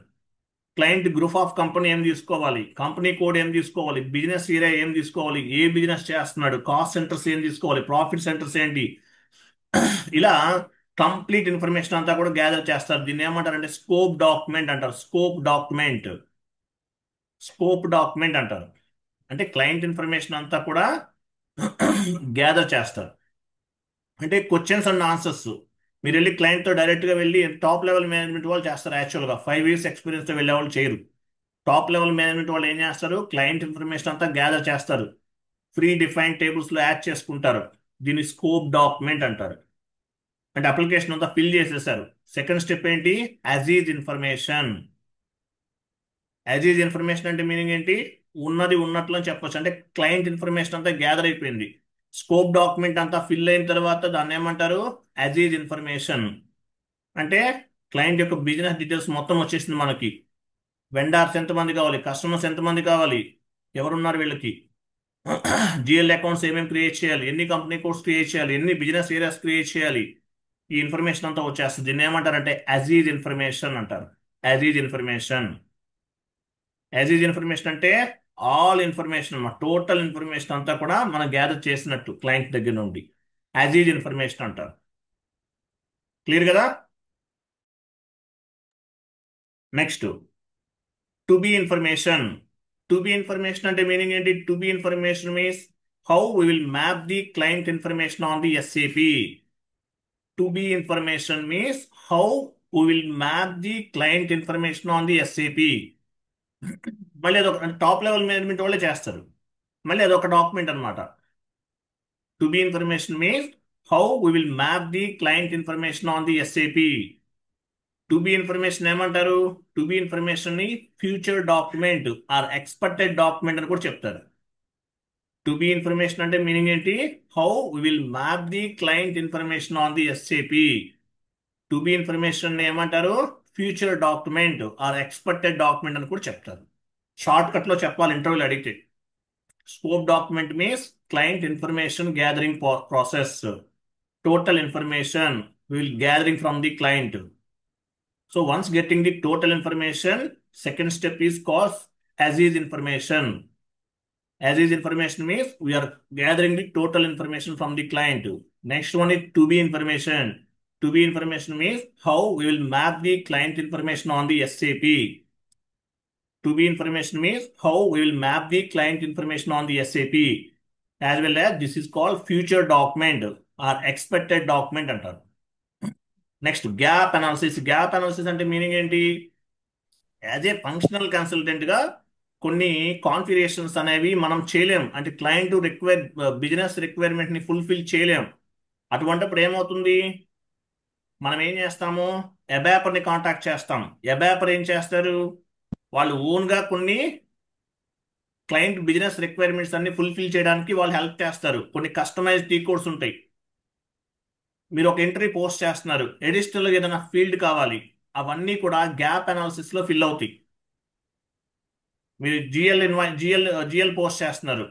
క్లయింట్ గ్రూప్ ఆఫ్ కంపెనీ ఏం తీసుకోవాలి, కంపెనీ కోడ్ ఏం తీసుకోవాలి, బిజినెస్ ఏరియా ఏం తీసుకోవాలి, ఏ బిజినెస్ చేస్తున్నాడు, కాస్ట్ సెంటర్స్ ఏం తీసుకోవాలి, ప్రాఫిట్ సెంటర్స్ ఏంటి, ఇలా కంప్లీట్ ఇన్ఫర్మేషన్ అంతా కూడా గ్యాదర్ చేస్తారు. దీన్ని ఏమంటారంటే స్కోప్ డాక్యుమెంట్ అంటారు. స్కోప్ డాక్యుమెంట్ అంటారు. అంటే క్లయింట్ ఇన్ఫర్మేషన్ అంతా కూడా గ్యాదర్ చేస్తారు. అంటే క్వశ్చన్స్ అండ్ ఆన్సర్స్ మీరు వెళ్ళి క్లయింట్తో డైరెక్ట్గా వెళ్ళి, టాప్ లెవెల్ మేనేజ్మెంట్ వాళ్ళు చేస్తారు, యాక్చువల్గా 5 years ఎక్స్పీరియన్స్తో వెళ్ళే వాళ్ళు చేయరు. టాప్ లెవెల్ మేనేజ్మెంట్ వాళ్ళు ఏం చేస్తారు, క్లయింట్ ఇన్ఫర్మేషన్ అంతా గ్యాదర్ చేస్తారు, ఫ్రీ డిఫైన్ టేబుల్స్లో యాడ్ చేసుకుంటారు. దీన్ని స్కోప్ డాక్యుమెంట్ అంటారు. అంటే అప్లికేషన్ అంతా ఫిల్ చేసేసారు. సెకండ్ స్టెప్ ఏంటి, as is information. As is information అంటే మీనింగ్ ఏంటి, ఉన్నది ఉన్నట్లు అని చెప్పొచ్చు. అంటే క్లయింట్ ఇన్ఫర్మేషన్ అంతా గ్యాదర్ అయిపోయింది, స్కోప్ డాక్యుమెంట్ అంతా ఫిల్ అయిన తర్వాత దాన్ని ఏమంటారు, యాజ్ ఈజ్ ఇన్ఫర్మేషన్. అంటే క్లయింట్ యొక్క బిజినెస్ డీటెయిల్స్ మొత్తం వచ్చేసింది మనకి. వెండార్స్ ఎంతమంది కావాలి, కస్టమర్స్ ఎంతమంది కావాలి, ఎవరున్నారు వీళ్ళకి, జిఎల్ అకౌంట్స్ ఏమేమి క్రియేట్ చేయాలి, ఎన్ని కంపెనీ కోడ్స్ క్రియేట్ చేయాలి, ఎన్ని బిజినెస్ ఏరియాస్ క్రియేట్ చేయాలి, ఈ ఇన్ఫర్మేషన్ అంతా వచ్చేస్తుంది. దీన్ని ఏమంటారంటే యాజ్ ఈజ్ ఇన్ఫర్మేషన్ అంటారు. As is information. As is information అంటే ఆల్ ఇన్ఫర్మేషన్, మా టోటల్ ఇన్ఫర్మేషన్ అంతా కూడా మనం గ్యాదర్ చేసినట్టు క్లయింట్ దగ్గర నుండి యాజ్ ఈజ్ ఇన్ఫర్మేషన్ అంటారు. క్లియర్ కదా. Next, to be information. To be information అంటే మీనింగ్ ఏంటి, to be information means how we will map the client information on the SAP. To be information means how we will map the client information on the SAP. మళ్ళీ అదొక top level management వాళ్ళే చేస్తారు, మళ్ళీ అదొక document అన్నమాట. To be information means how we will map the client information on the SAP. To be information ఏమంటారు, to be information ని future document or expected document అని కూడా చెప్తారు. టు బి ఇన్ఫర్మేషన్ అంటే మీనింగ్ ఏంటి? How we will map the client information on the SAP. To be information ఏమంటారు? Future document or expected document అని కూడా చెప్తారు. షార్ట్ కట్ లో చెప్పాలి ఇంటర్వ్యూలో అడిగితే. Scope document means client information gathering process. Total information will gathering from the client. So once getting the total information, second step is called as is information. As is information means we are gathering the total information from the client. Next one is to be information. To be information means how we will map the client information on the SAP. To be information means how we will map the client information on the SAP. As well as this is called future document or expected document అంటారు. Next gap analysis. Gap analysis అంటే meaning ఏంటి? As a functional consultant గా కొన్ని configurations అనేవి మనం చేయలేం. అంటే client business requirement ని ఫుల్ఫిల్ చేయలేం. అటువంటిప్పుడు ఏమవుతుంది? మనం ఏం చేస్తాము? ఎబాపర్ ని కాంటాక్ట్ చేస్తాం. ఎబాపర్ ఏం చేస్తారు? వాళ్ళు ఓన్ గా కొన్ని క్లయింట్ బిజినెస్ రిక్వైర్మెంట్స్ అన్ని ఫుల్ఫిల్ చేయడానికి వాళ్ళు హెల్ప్ చేస్తారు. కొన్ని కస్టమైజ్డ్ టీ కోడ్స్ ఉంటాయి. మీరు ఒక ఎంట్రీ పోస్ట్ చేస్తున్నారు, అడిషనల్ ఏదైనా ఫీల్డ్ కావాలి, అవన్నీ కూడా గ్యాప్ అనాలిసిస్ లో ఫిల్ అవుతాయి. మీరు జిఎల్ పోస్ట్ చేస్తున్నారు,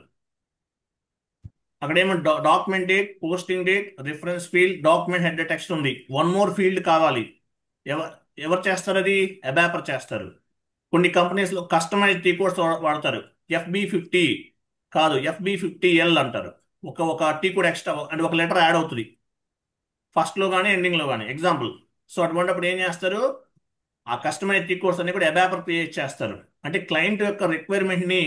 అక్కడేమో document date, posting date, reference field, document head text ఉంది. వన్ మోర్ ఫీల్డ్ కావాలి. ఎవరు చేస్తారు? అది అబాపర్ చేస్తారు. కొన్ని కంపెనీస్ లో కస్టమైజ్డ్ టీ కోడ్స్ వాడతారు. FB50 కాదు, FB50L అంటారు. ఒక టీ కోడ్ ఎక్స్ట్రా అంటే ఒక లెటర్ యాడ్ అవుతుంది ఫస్ట్ లో కానీ ఎండింగ్ లో కానీ. ఎగ్జాంపుల్. సో అటువంటిప్పుడు ఏం చేస్తారు? ఆ కస్టమైజ్ టీ కోడ్స్ అన్ని కూడా అబాపర్ క్రియేట్ చేస్తారు. అంటే క్లయింట్ యొక్క రిక్వైర్మెంట్ ని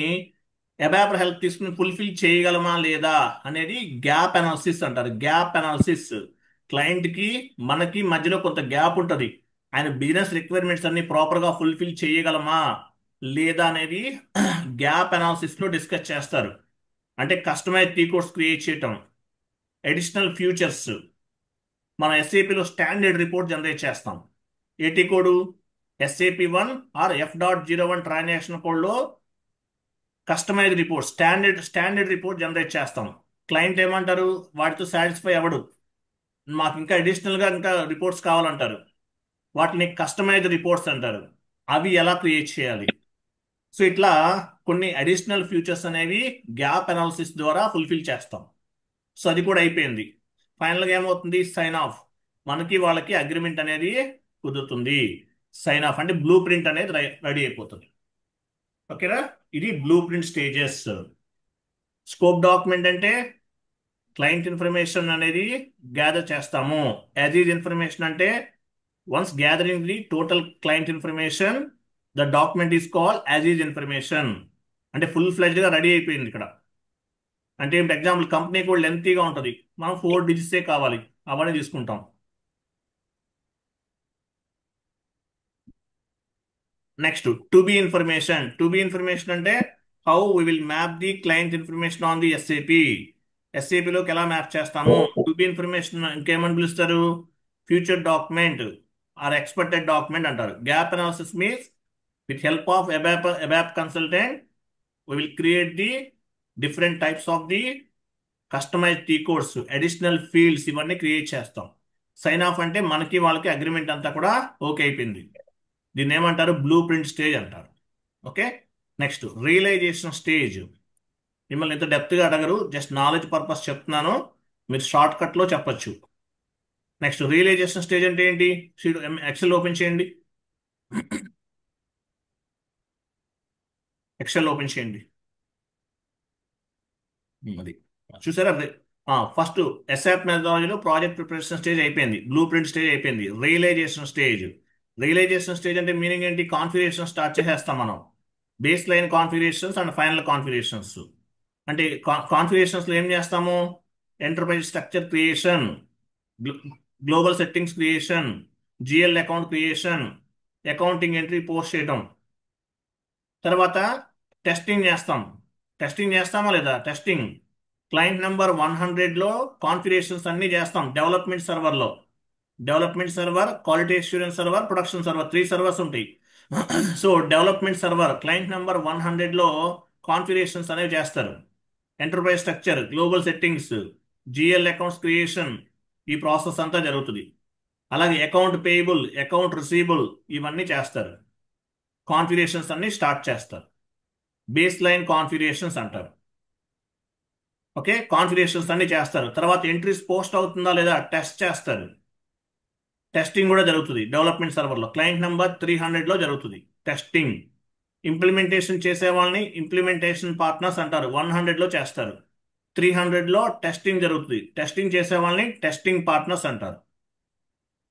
అబాపర్ హెల్ప్ తీసుకుని ఫుల్ఫిల్ చేయగలమా లేదా అనేది గ్యాప్ అనాలిసిస్ అంటారు. Gap analysis. క్లయింట్ కి మనకి మధ్యలో కొంత గ్యాప్ ఉంటుంది. ఆయన బిజినెస్ రిక్వైర్మెంట్స్ అన్ని ప్రాపర్ గా ఫుల్ఫిల్ చేయగలమా లేదా అనేది గ్యాప్ అనాలిసిస్ లో డిస్కస్ చేస్తారు. అంటే కస్టమైజ్ టీ కోడ్స్ క్రియేట్ చేయటం, అడిషనల్ ఫ్యూచర్స్. మన ఎస్ఏపిలో స్టాండర్డ్ రిపోర్ట్ జనరేట్ చేస్తాం. A T code SAP1 or F.01 transaction కోడ్లో customise report, standard report generate చేస్తాం. క్లయింట్ ఏమంటారు? వాటితో సాటిస్ఫై అవ్వడు, మాకు ఇంకా అడిషనల్గా ఇంకా రిపోర్ట్స్ కావాలంటారు. వాటిని కస్టమైజ్ రిపోర్ట్స్ అంటారు. అవి ఎలా క్రియేట్ చేయాలి? సో ఇట్లా కొన్ని అడిషనల్ ఫ్యూచర్స్ అనేవి గ్యాప్ అనాలిసిస్ ద్వారా ఫుల్ఫిల్ చేస్తాం. సో అది కూడా అయిపోయింది. ఫైనల్గా ఏమవుతుంది? Sign off. మనకి వాళ్ళకి అగ్రిమెంట్ అనేది కుదురుతుంది. సైన్ ఆఫ్ అంటే బ్లూ ప్రింట్ అనేది రెడీ అయిపోతుంది. ఓకేనా? ఇది blue print stages. Scope document అంటే క్లయింట్ ఇన్ఫర్మేషన్ అనేది గ్యాదర్ చేస్తాము. యాజ్ ఈజ్ ఇన్ఫర్మేషన్ అంటే once gathering the total client information, the document is called as is information. అంటే ఫుల్ ఫ్లెజ్డ్ గా రెడీ అయిపోయింది ఇక్కడ. అంటే ఎగ్జాంపుల్ కంపెనీ కూడా లెంతీగా ఉంటుంది, మనం 4 డిజిట్సే కావాలి, అవన్నీ తీసుకుంటాం. Next to be information. To be information అంటే how we will map the client information on the SAP. ఎస్ఏపిలోకి ఎలా మ్యాప్ చేస్తాము? టు బి ఇన్ఫర్మేషన్ ఇంకేమని పిలుస్తారు? Future document or expected document అంటారు. Gap analysis means with help of ABAP consultant we will create the different types of the customized T codes, additional fields, ఇవన్నీ create చేస్తాం. Sign off అంటే మనకి వాళ్ళకి agreement అంతా కూడా ఓకే అయిపోయింది. దీన్ని ఏమంటారు? బ్లూ ప్రింట్ స్టేజ్ అంటారు. ఓకే. Next realisation stage. మిమ్మల్ని ఎంత డెప్త్గా అడగరు, జస్ట్ నాలెడ్జ్ పర్పస్ చెప్తున్నాను, మీరు షార్ట్ కట్లో చెప్పచ్చు. నెక్స్ట్ రియలైజేషన్ స్టేజ్ అంటే ఏంటి? ఎక్సెల్ ఓపెన్ చేయండి. ఎక్సెల్ ఓపెన్ చేయండి. అది చూసారా? ఫస్ట్ ఎస్ఆప్ మెథడాలజీలో ప్రాజెక్ట్ ప్రిపరేషన్ స్టేజ్ అయిపోయింది, బ్లూ ప్రింట్ స్టేజ్ అయిపోయింది. Realisation stage. రియలైజేషన్ స్టేజ్ అంటే మీనింగ్ ఏంటి? కాన్ఫిగరేషన్ స్టార్ట్ చేసేస్తాం మనం. Base line configurations and final configurations. అంటే కాన్ఫిగరేషన్స్లో ఏం చేస్తాము? Enterprise structure creation, global settings creation, GL account creation, accounting entry post చేయడం. తర్వాత టెస్టింగ్ చేస్తాం. టెస్టింగ్ చేస్తామా లేదా? టెస్టింగ్ క్లయింట్ నెంబర్ 100లో కాన్ఫిగరేషన్స్ అన్ని చేస్తాం. డెవలప్మెంట్ సర్వర్లో, development server, quality assurance server, production server, 3 servers ఉంటాయి. So development server client number 100లో కాన్ఫిగరేషన్స్ అనేవి చేస్తారు. Enterprise structure, global settings, GL accounts creation, ఈ ప్రాసెస్ అంతా జరుగుతుంది. అలాగే అకౌంట్ పేయబుల్, అకౌంట్ రిసీవబుల్ ఇవన్నీ చేస్తారు. కాన్ఫిగరేషన్స్ అన్ని స్టార్ట్ చేస్తారు. బేస్ లైన్ కాన్ఫిగరేషన్స్ అంటారు. ఓకే, కాన్ఫిగరేషన్స్ అన్ని చేస్తారు. తర్వాత ఎంట్రీస్ పోస్ట్ అవుతుందా లేదా టెస్ట్ చేస్తారు. టెస్టింగ్ కూడా జరుగుతుంది డెవలప్మెంట్ సర్వర్లో. క్లయింట్ నెంబర్ 300లో జరుగుతుంది టెస్టింగ్. ఇంప్లిమెంటేషన్ చేసే వాళ్ళని ఇంప్లిమెంటేషన్ పార్ట్నర్స్ అంటారు, 100లో చేస్తారు. 300లో టెస్టింగ్ జరుగుతుంది. టెస్టింగ్ చేసే వాళ్ళని టెస్టింగ్ పార్ట్నర్స్ అంటారు.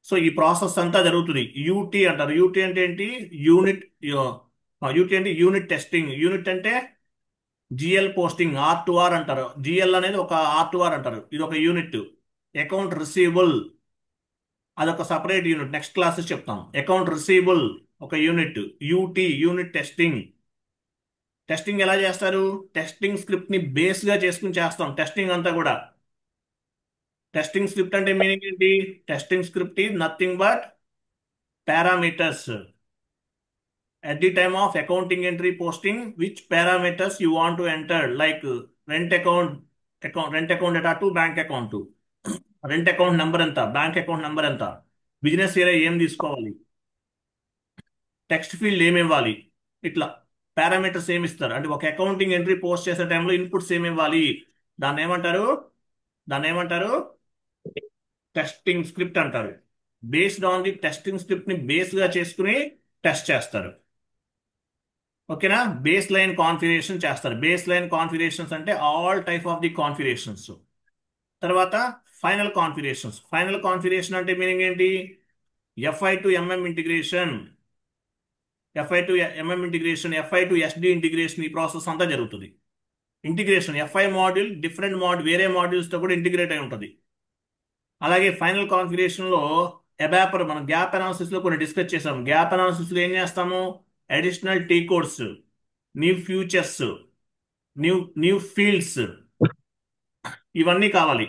సో ఈ ప్రాసెస్ అంతా జరుగుతుంది. యూటీ అంటారు. యూటీ అంటే ఏంటి? యూనిట్. యూటీ అంటే యూనిట్ టెస్టింగ్. యూనిట్ అంటే జిఎల్ పోస్టింగ్, R2R అంటారు. జిఎల్ అనేది ఒక R2R అంటారు. ఇది ఒక యూనిట్. అకౌంట్ రిసీవబుల్ అదొక సపరేట్ యూనిట్, నెక్స్ట్ క్లాసెస్ చెప్తాం. అకౌంట్ రిసీవబుల్ ఒక unit. UT unit testing. Testing ఎలా చేస్తారు? టెస్టింగ్ స్క్రిప్ట్ ని బేస్ గా చేసుకుని చేస్తాం టెస్టింగ్ అంతా కూడా. టెస్టింగ్ స్క్రిప్ట్ అంటే మీనింగ్ ఏంటి? Testing script is nothing but parameters. At the time of accounting entry posting, which parameters you want to enter, like rent account data to bank account to rent account number ఎంత, bank account number ఎంత, business area ఏం తీసుకోవాలి, text field ఏమి ఇవ్వాలి, ఇట్లా parameters ఏమి ఇస్తారు. అంటే ఒక అకౌంటింగ్ ఎంట్రీ పోస్ట్ చేసే టైంలో ఇన్పుట్స్ ఏమి ఇవ్వాలి, దాన్ని ఏమంటారు? టెస్టింగ్ స్క్రిప్ట్ అంటారు. Based on the testing script ని బేస్ గా చేసుకుని టెస్ట్ చేస్తారు. ఓకేనా? బేస్ లైన్ కాన్ఫిగరేషన్ చేస్తారు. బేస్ లైన్ కాన్ఫిగరేషన్స్ అంటే all type of the configurations. తర్వాత ఫైనల్ కాన్ఫిగరేషన్స్. ఫైనల్ కాన్ఫిగరేషన్ అంటే మీనింగ్ ఏంటి? FI to MM integration, FI to MM integration, FI to SD integration, ఈ ప్రాసెస్ అంతా జరుగుతుంది. ఇంటిగ్రేషన్ FI మాడ్యూల్ డిఫరెంట్ వేరే modules తో కూడా ఇంటిగ్రేట్ అయి ఉంటుంది. అలాగే ఫైనల్ కాన్ఫిగరేషన్ లో అబాపర్, మనం గ్యాప్ అనాలిసిస్ లో కొన్ని డిస్కస్ చేసాం. గ్యాప్ అనాలిసిస్ లో ఏం చేస్తాము? Additional T codes, new futures, new fields ఇవన్నీ కావాలి.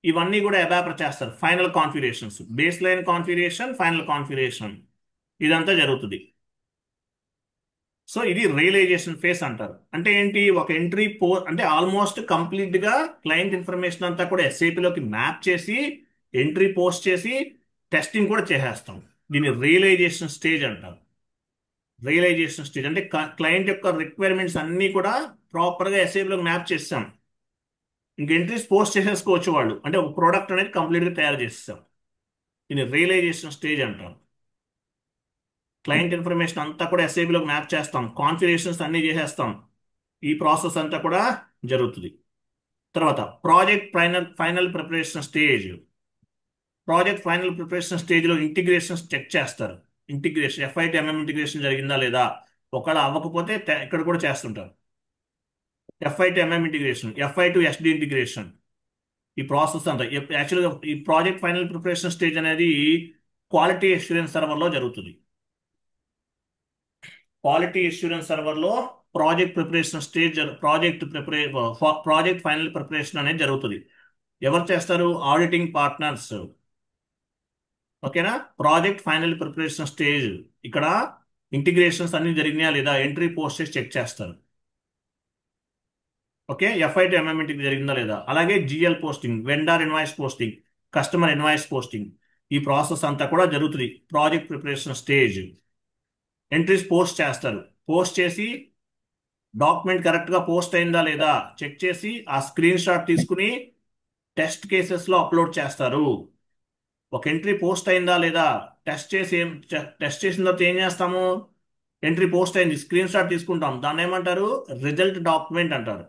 ఇవన్నీ కూడా అబాపర్ చేస్తారు. Final configurations, base line configuration, final configuration ఇదంతా జరుగుతుంది. సో ఇది రియలైజేషన్ ఫేస్ అంటారు. అంటే ఏంటి? ఒక ఎంట్రీ అంటే ఆల్మోస్ట్ కంప్లీట్ గా క్లయింట్ ఇన్ఫర్మేషన్ అంతా కూడా SAPలోకి మ్యాప్ చేసి ఎంట్రీ పోస్ట్ చేసి టెస్టింగ్ కూడా చేసేస్తాం. దీన్ని రియలైజేషన్ స్టేజ్ అంటారు. రియలైజేషన్ స్టేజ్ అంటే క్లయింట్ యొక్క రిక్వైర్మెంట్స్ అన్ని కూడా ప్రాపర్ గా SAPలోకి మ్యాప్ చేస్తాం. ఇంక ఎంట్రీస్ పోస్ట్ చేసేసుకోవచ్చు వాళ్ళు. అంటే ఒక ప్రోడక్ట్ అనేది కంప్లీట్ గా తయారు చేస్తాం. దీన్ని రియలైజేషన్ స్టేజ్ అంటాం. క్లయింట్ ఇన్ఫర్మేషన్ అంతా కూడా SAPలోకి మ్యాప్ చేస్తాం, కాన్ఫిగరేషన్స్ అన్ని చేసేస్తాం. ఈ ప్రాసెస్ అంతా కూడా జరుగుతుంది. తర్వాత project final preparation stage. Project final preparation stage లో ఇంటిగ్రేషన్స్ చెక్ చేస్తారు. Integration FI to MM integration జరిగిందా లేదా, ఒకవేళ అవ్వకపోతే ఇక్కడ కూడా చేస్తుంటారు. FI to MM integration, FI to SD integration, ఈ ప్రాసెస్ అంతా యాక్చువల్గా ఈ ప్రాజెక్ట్ ఫైనల్ ప్రిపరేషన్ స్టేజ్ అనేది క్వాలిటీ అష్యూరెన్స్ సర్వర్ లో జరుగుతుంది. క్వాలిటీ అష్యూరెన్స్ సర్వర్ లో project preparation stage, project final preparation అనేది జరుగుతుంది. ఎవరు చేస్తారు? Auditing partners. ఓకేనా? ప్రాజెక్ట్ ఫైనల్ ప్రిపరేషన్ స్టేజ్ ఇక్కడ ఇంటిగ్రేషన్స్ అన్ని జరిగినాయా లేదా, ఎంట్రీ పోస్ట్ చేసి చెక్ చేస్తారు. ఓకే, FI టు MM ఇంటికి జరిగిందా లేదా. అలాగే GL posting, vendor invoice posting, customer invoice posting, ఈ ప్రాసెస్ అంతా కూడా జరుగుతుంది project preparation stage. Entries post చేస్తారు. పోస్ట్ చేసి డాక్యుమెంట్ కరెక్ట్ గా పోస్ట్ అయిందా లేదా చెక్ చేసి ఆ స్క్రీన్ షాట్ తీసుకుని టెస్ట్ కేసెస్ లో అప్లోడ్ చేస్తారు. ఒక ఎంట్రీ పోస్ట్ అయిందా లేదా టెస్ట్ చేసిన తర్వాత ఏం చేస్తాము? ఎంట్రీ పోస్ట్ అయింది, స్క్రీన్ షాట్ తీసుకుంటాం, దాన్ని ఏమంటారు? రిజల్ట్ డాక్యుమెంట్ అంటారు.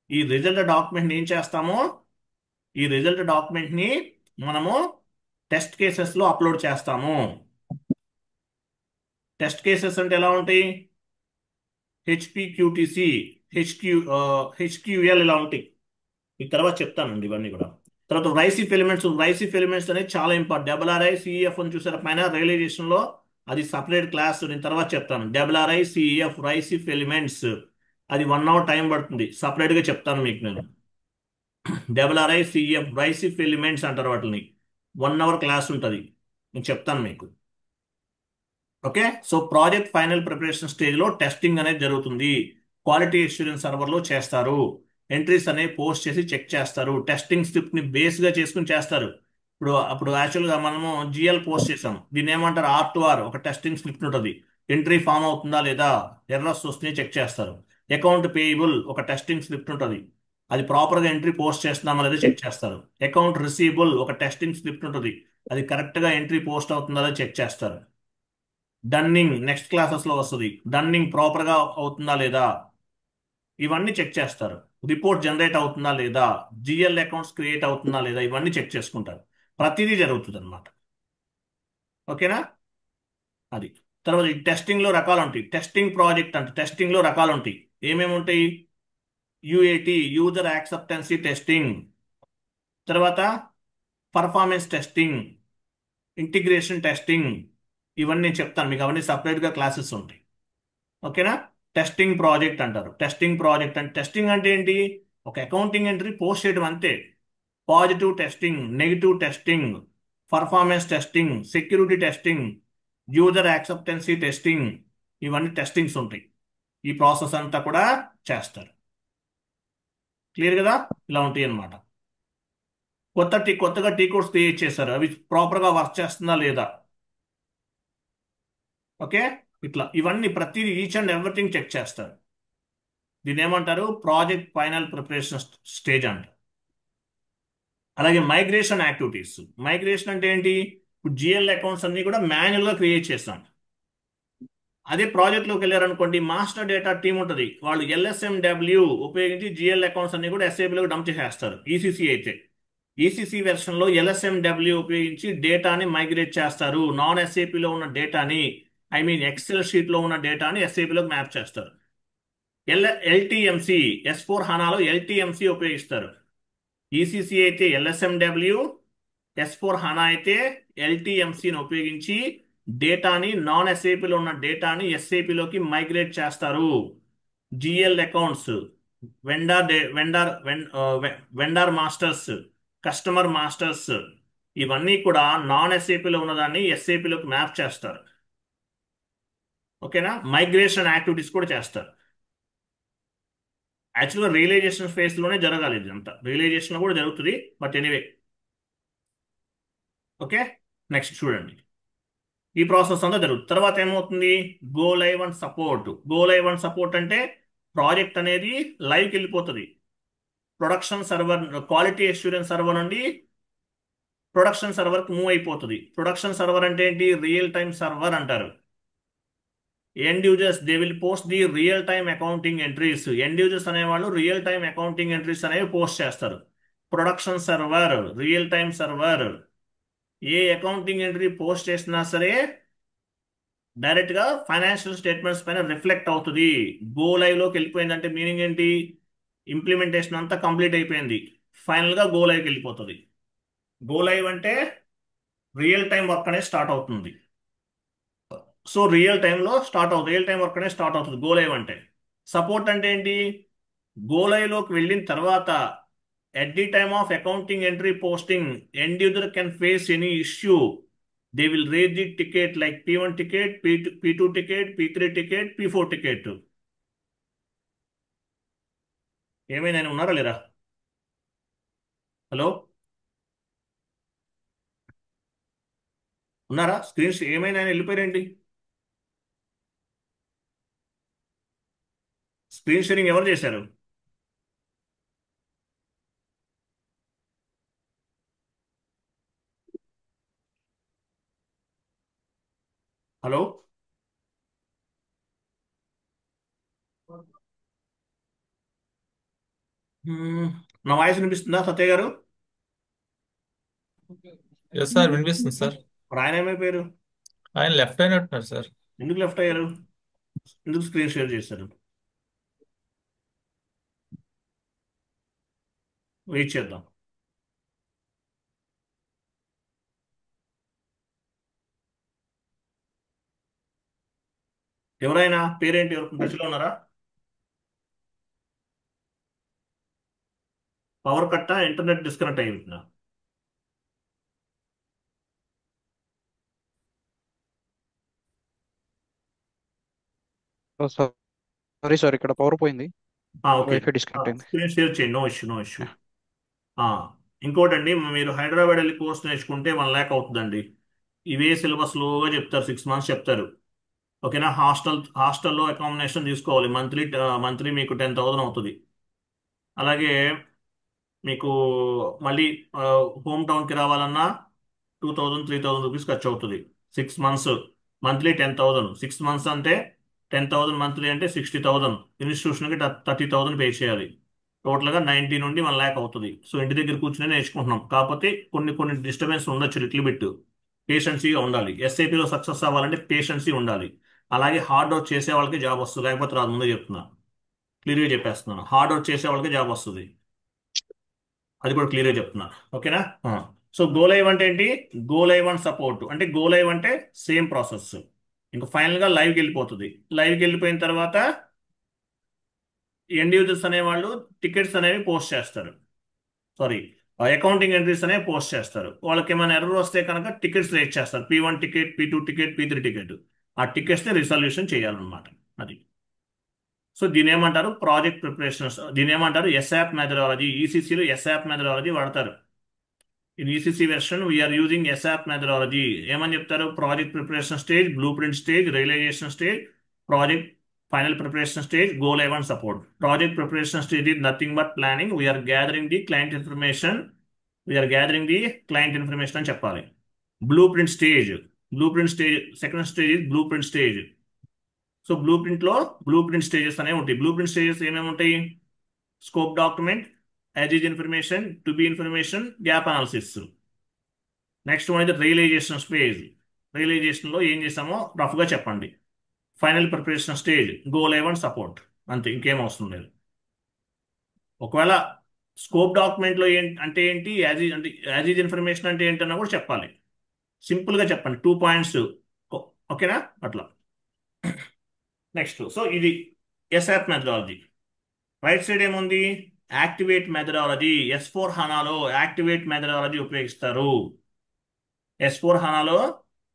ఈ రిజల్ట్ డాక్యుమెంట్ ఏం చేస్తాము? ఈ రిజల్ట్ డాక్యుమెంట్ ని మనము టెస్ట్ కేసెస్ లో అప్లోడ్ చేస్తాము. టెస్ట్ కేసెస్ అంటే ఎలా ఉంటాయి? HPQTC, HQL ఇలా ఉంటాయి. ఈ తర్వాత చెప్తానండి ఇవన్నీ కూడా. తర్వాత రైసిఫ్ ఎలిమెంట్స్ అనేది చాలా ఇంపార్టెంట్. RRICEF అని చూసారా పైన రియలైజేషన్ లో, అది సపరేట్ క్లాస్, నేను తర్వాత చెప్తాను. RRICEF రైసిఫ్ ఎలిమెంట్స్, అది 1 hour టైం పడుతుంది, సపరేట్ గా చెప్తాను మీకు నేను. RRICEF రైసిఫ్ ఎలిమెంట్స్ అంటారు వాటిని. 1 hour క్లాస్ ఉంటుంది, నేను చెప్తాను మీకు. Okay, so project final preparation stage లో టెస్టింగ్ అనేది జరుగుతుంది. క్వాలిటీ అష్యూరెన్స్ సర్వర్ లో చేస్తారు. ఎంట్రీస్ అనేవి పోస్ట్ చేసి చెక్ చేస్తారు. టెస్టింగ్ స్క్రిప్ట్ ని బేస్ గా చేసుకుని చేస్తారు. అప్పుడు యాక్చువల్ గా మనము జిఎల్ పోస్ట్ చేసాం, దీన్ని ఏమంటారు, R2R, ఒక టెస్టింగ్ స్క్రిప్ట్ ఉంటుంది. ఎంట్రీ ఫామ్ అవుతుందా లేదా, ఎర్రర్స్ వస్తున్నాయి చెక్ చేస్తారు. అకౌంట్ పేయబుల్ ఒక టెస్టింగ్ స్క్రిప్ట్ ఉంటుంది, అది ప్రాపర్ గా ఎంట్రీ పోస్ట్ చేస్తున్నామా లేదా చెక్ చేస్తారు. అకౌంట్ రిసీవబుల్ ఒక టెస్టింగ్ స్క్రిప్ట్ ఉంటుంది, అది కరెక్ట్ గా ఎంట్రీ పోస్ట్ అవుతుందా లేదా చెక్ చేస్తారు. డన్నింగ్ నెక్స్ట్ క్లాసెస్ లో వస్తుంది, డన్నింగ్ ప్రాపర్ గా అవుతుందా లేదా, ఇవన్నీ చెక్ చేస్తారు. రిపోర్ట్ జనరేట్ అవుతుందా లేదా, జిఎల్ అకౌంట్స్ క్రియేట్ అవుతుందా లేదా, ఇవన్నీ చెక్ చేసుకుంటారు. ప్రతిదీ జరుగుతుంది అనమాట. ఓకేనా? అది. తర్వాత ఈ టెస్టింగ్ లో రకాలు ఉంటాయి. టెస్టింగ్ ప్రాజెక్ట్ అంటే టెస్టింగ్ లో రకాలు ఉంటాయి. ఏమేమి ఉంటాయి? యూఏటి, యూజర్ యాక్సెప్టెన్సీ టెస్టింగ్, తర్వాత పర్ఫార్మెన్స్ టెస్టింగ్, ఇంటిగ్రేషన్ టెస్టింగ్, ఇవన్నీ నేను చెప్తాను మీకు, అవన్నీ సపరేట్గా క్లాసెస్ ఉంటాయి. ఓకేనా? టెస్టింగ్ ప్రాజెక్ట్ అంటారు. టెస్టింగ్ ప్రాజెక్ట్ అంటే, టెస్టింగ్ అంటే ఏంటి, ఒక అకౌంటింగ్ ఎంట్రీ పోస్ట్ చేయడం అంతే. Positive testing, negative testing, performance testing, security testing, user acceptance testing, ఇవన్నీ టెస్టింగ్స్ ఉంటాయి. ఈ ప్రాసెస్ అంతా కూడా చేస్తారు. క్లియర్ కదా? ఇలా ఉంటాయి అన్నమాట. కొత్తగా టీ కోడ్స్ క్రియేట్ చేశారు, అవి ప్రాపర్గా వర్క్ చేస్తుందా లేదా. ఓకే, ఇట్లా ఇవన్నీ ప్రతిదీ ఈచ్ అండ్ ఎవ్రీథింగ్ చెక్ చేస్తారు. దీన్ని ఏమంటారు, ప్రాజెక్ట్ ఫైనల్ ప్రిపరేషన్ స్టేజ్ అంటారు. అలాగే మైగ్రేషన్ యాక్టివిటీస్. మైగ్రేషన్ అంటే ఏంటి, ఇప్పుడు జిఎల్ అకౌంట్స్ అన్ని కూడా మాన్యువల్ గా క్రియేట్ చేస్తాం. అదే ప్రాజెక్ట్లోకి వెళ్ళారనుకోండి, మాస్టర్ డేటా టీం ఉంటుంది, వాళ్ళు LSMW ఉపయోగించి జిఎల్ అకౌంట్స్ అన్ని కూడా SAP డంప్ చేసేస్తారు. ఈసీసీ అయితే ఈసీసీ వెర్షన్ లో LSMW ఉపయోగించి డేటాని మైగ్రేట్ చేస్తారు. నాన్ SAP లో ఉన్న డేటాని, ఐ మీన్ ఎక్సెల్ షీట్ లో ఉన్న డేటాని SAP లోకి మ్యాప్ చేస్తారు. LTMC, S4 HANAలో LTMC ఉపయోగిస్తారు. ఈసీసీ అయితే LSMW, S4 HANA అయితే LTMCని ఉపయోగించి డేటాని, నాన్ SAPలో ఉన్న డేటాని SAPలోకి మైగ్రేట్ చేస్తారు. GL accounts, vendor masters, customer masters, ఇవన్నీ కూడా నాన్ SAPలో ఉన్నదాన్ని SAPలోకి మ్యాప్ చేస్తారు. ఓకేనా? మైగ్రేషన్ యాక్టివిటీస్ కూడా చేస్తారు. యాక్చువల్గా రియలైజేషన్ ఫేజ్లోనే జరగాలి, ఇదంతా రియలైజేషన్ కూడా జరుగుతుంది. But anyway, okay. నెక్స్ట్ చూడండి, ఈ ప్రాసెస్ అంతా జరుగుతుంది. తర్వాత ఏమవుతుంది, go live and support. Go live and support అంటే ప్రాజెక్ట్ అనేది లైవ్కి వెళ్ళిపోతుంది. Production server, quality assurance server నుండి ప్రొడక్షన్ సర్వర్కి మూవ్ అయిపోతుంది. ప్రొడక్షన్ సర్వర్ అంటే ఏంటి, రియల్ టైమ్ సర్వర్ అంటారు. End users they will post the real time accounting entries. End users అనేవాళ్ళు రియల్ టైమ్ అకౌంటింగ్ ఎంట్రీస్ అనేవి పోస్ట్ చేస్తారు. Production server, real time server, ఏ అకౌంటింగ్ ఎంట్రీ పోస్ట్ చేసినా సరే డైరెక్ట్ గా ఫైనాన్షియల్ స్టేట్మెంట్స్ పైన reflect అవుతుంది. గో లైవ్ లోకి వెళ్ళిపోయిందంటే మీనింగ్ ఏంటి, ఇంప్లిమెంటేషన్ అంతా కంప్లీట్ అయిపోయింది, ఫైనల్ గా గో లైవ్కి వెళ్ళిపోతుంది. గో లైవ్ అంటే రియల్ టైం వర్క్ అనేది స్టార్ట్ అవుతుంది. సో రియల్ టైం వర్క్ అనేది స్టార్ట్ అవుతుంది గో లైవ్ అంటే. సపోర్ట్ అంటే ఏంటి, గో లైవ్ లోకి వెళ్ళిన తర్వాత at the time of accounting entry posting, end user can face any issue. They will raise the ticket like P1 ticket, P2 ticket, P3 ticket, P4 ticket. ఏమైనా ఉన్నారా లేరా? Hello, ఉన్నారా? Screens ఏమైనా వెళ్ళిపోయారేంటి? Screen sharing ఎవరు చేశారు? Hello, నా voice వినిపిస్తుందా సత్య గారు? ఎస్ సార్, వినిపిస్తుంది సార్. మరి ఆయన ఏమైపోయారు? ఆయన లెఫ్ట్ అయినట్టున్నారు సార్. ఎందుకు లెఫ్ట్ అయ్యారు? ఎందుకు స్క్రీన్ షేర్ చేశారు? వెయిట్ చేద్దాం. ఎవరైనా పేరేంటి, ఎవరు టచ్లో ఉన్నారా? పవర్ కట్టా, ఇంటర్నెట్ డిస్కనెక్ట్ అయ్యిందా? సారీ సార్, ఇక్కడ పవర్ పోయింది. ఓకే. వైఫై డిస్కనెక్ట్ అయింది. స్క్రీన్ షేర్ చేయండి, no issue, no issue. Yeah. ఇంకోటండి, మీరు హైదరాబాద్ వెళ్ళి కోర్స్ నేర్చుకుంటే 1 lakh అవుతుందండి. ఇవే సిలబస్ స్లోగా చెప్తారు, 6 months చెప్తారు. ఓకేనా. హాస్టల్లో అకామిడేషన్ తీసుకోవాలి, మంత్లీ మీకు 10,000 అవుతుంది. అలాగే మీకు మళ్ళీ హోమ్ టౌన్కి రావాలన్నా 2,000-3,000 రూపీస్ ఖర్చు అవుతుంది. 6 months మంత్లీ 10,000, 6 months అంటే 10,000 మంత్లీ అంటే 60,000. ఇన్స్టిట్యూషన్కి 30,000 పే చేయాలి. టోటల్గా 90 నుండి 1 lakh అవుతుంది. సో ఇంటి దగ్గర కూర్చుని నేర్చుకుంటున్నాం, కాకపోతే కొన్ని కొన్ని డిస్టర్బెన్స్ ఉండొచ్చు, లిటిల్ బిట్. పేషెన్సీగా ఉండాలి. ఎస్ఐపిలో సక్సెస్ అవ్వాలంటే పేషెన్సీ ఉండాలి. అలాగే హార్డ్ వర్క్ చేసే వాళ్ళకి జాబ్ వస్తుంది, లేకపోతే రాదు. ముందే చెప్తున్నా, క్లియర్గా చెప్పేస్తున్నాను. హార్డ్ వర్క్ చేసే వాళ్ళకి జాబ్ వస్తుంది, అది కూడా క్లియర్గా చెప్తున్నా. ఓకేనా. సో గో లైవ్ అంటే ఏంటి? గో లైవ్ అండ్ సపోర్ట్ అంటే, గో లైవ్ అంటే సేమ్ ప్రాసెస్. ఇంకా ఫైనల్గా లైవ్కి వెళ్ళిపోతుంది. లైవ్కి వెళ్ళిపోయిన తర్వాత ఎండ్ యూజర్స్ అనేవాళ్ళు టికెట్స్ అనేవి పోస్ట్ చేస్తారు. సారీ, అకౌంటింగ్ ఎంట్రీస్ అనేవి పోస్ట్ చేస్తారు. వాళ్ళకి ఏమైనా ఎర్రర్ వస్తే కనుక టికెట్స్ రేట్ చేస్తారు. P1 ticket, P2 ticket, P3 ticket. ఆ టికెట్స్ని రిజల్యూషన్ చేయాలన్నమాట. అది. సో దీని ఏమంటారు? Project preparations. దీని ఏమంటారు? ASAP methodology. ఈసీసీలో ఎస్ఆప్ మెథడాలజీ వాడతారు. In ECC version we are using ASAP methodology. ఏమని చెప్తారు? Project preparation stage, blue print stage, realisation stage, project final preparation stage, go live and support. Project preparation stage is nothing but planning. We are gathering the client information. అని చెప్పాలి. Blue print stage, second stage is blue print stage. So blue print stages అనేవి ఉంటాయి. Blue print stages ఏమేమి ఉంటాయి? Scope document, as is information, to be information, gap analysis. Next one ఇది realisation stage. రియలైజేషన్లో ఏం చేసామో రఫ్గా చెప్పండి. Final preparation stage, go live and support. అంతే, ఇంకేం అవసరం లేదు. ఒకవేళ స్కోప్ డాక్యుమెంట్లో అంటే ఏంటి, యాజ్ ఈజ్ ఇన్ఫర్మేషన్ అంటే ఏంటన్నా కూడా చెప్పాలి. సింపుల్గా చెప్పండి, 2 points. ఓకేనా. అట్లా. నెక్స్ట్, సో ఇది ఎస్ఆప్ మెథడాలజీ. రైట్ సైడ్ ఏముంది? Activate methodology. S/4HANAలో యాక్టివేట్ మెథడాలజీ ఉపయోగిస్తారు. S/4HANAలో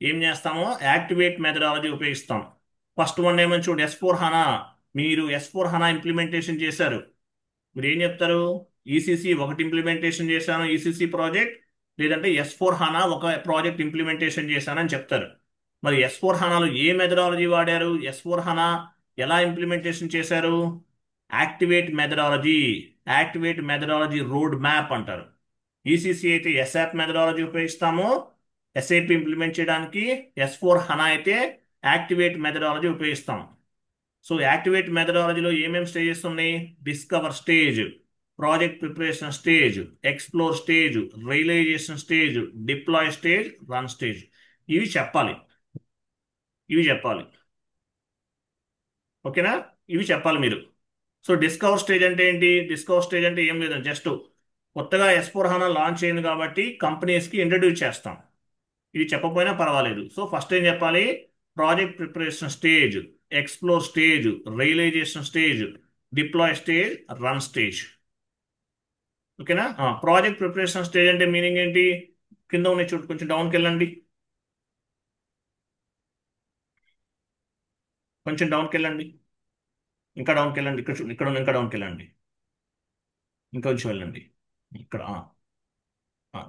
ఏం చేస్తామో యాక్టివేట్ మెథడాలజీ ఉపయోగిస్తాం. ఫస్ట్ వన్ ఏమని చూడండి, S/4HANA. మీరు S/4HANA ఇంప్లిమెంటేషన్ చేశారు, మీరు ఏం చెప్తారు? ఈసీసీ ఒకటి ఇంప్లిమెంటేషన్ చేశాను, ఈసీసీ ప్రాజెక్ట్, లేదంటే S/4HANA ఒక ప్రాజెక్ట్ ఇంప్లిమెంటేషన్ చేశానని చెప్తారు. మరి S/4HANAలో ఏ మెథడాలజీ వాడారు? S/4HANA ఎలా ఇంప్లిమెంటేషన్ చేశారు? యాక్టివేట్ మెథడాలజీ రోడ్ మ్యాప్ అంటారు. ఈసీసీ అయితే ఎస్ఆప్ మెథడాలజీ ఉపయోగిస్తాము ఎస్ఐపి ఇంప్లిమెంట్ చేయడానికి. S/4HANA అయితే యాక్టివేట్ మెథడాలజీ ఉపయోగిస్తాం. సో యాక్టివేట్ మెథడాలజీలో ఏమేమి స్టేజెస్ ఉన్నాయి? Discover stage, project preparation stage, explore stage, realisation stage, deploy stage, run stage. ఇవి చెప్పాలి. ఓకేనా. ఇవి చెప్పాలి మీరు. సో డిస్కవర్ స్టేజ్ అంటే ఏంటి? డిస్కవర్ స్టేజ్ అంటే ఏం లేదు, జస్ట్ కొత్తగా S/4HANA లాంచ్ అయింది కాబట్టి కంపెనీస్కి ఇంట్రడ్యూస్ చేస్తాం. ఇది చెప్పకపోయినా పర్వాలేదు. సో ఫస్ట్ ఏం చెప్పాలి? Project preparation stage, explore stage, realisation stage, deploy stage, run stage. ఓకేనా. ప్రాజెక్ట్ ప్రిపరేషన్ స్టేజ్ అంటే మీనింగ్ ఏంటి? కింద ఉన్న చూడు, కొంచెం డౌన్కి వెళ్ళండి, ఇంకా డౌన్కి వెళ్ళండి. ఇక్కడ చూడండి, ఇక్కడ ఇంకా డౌన్కి వెళ్ళండి, ఇంకా కొంచెం వెళ్ళండి. ఇక్కడ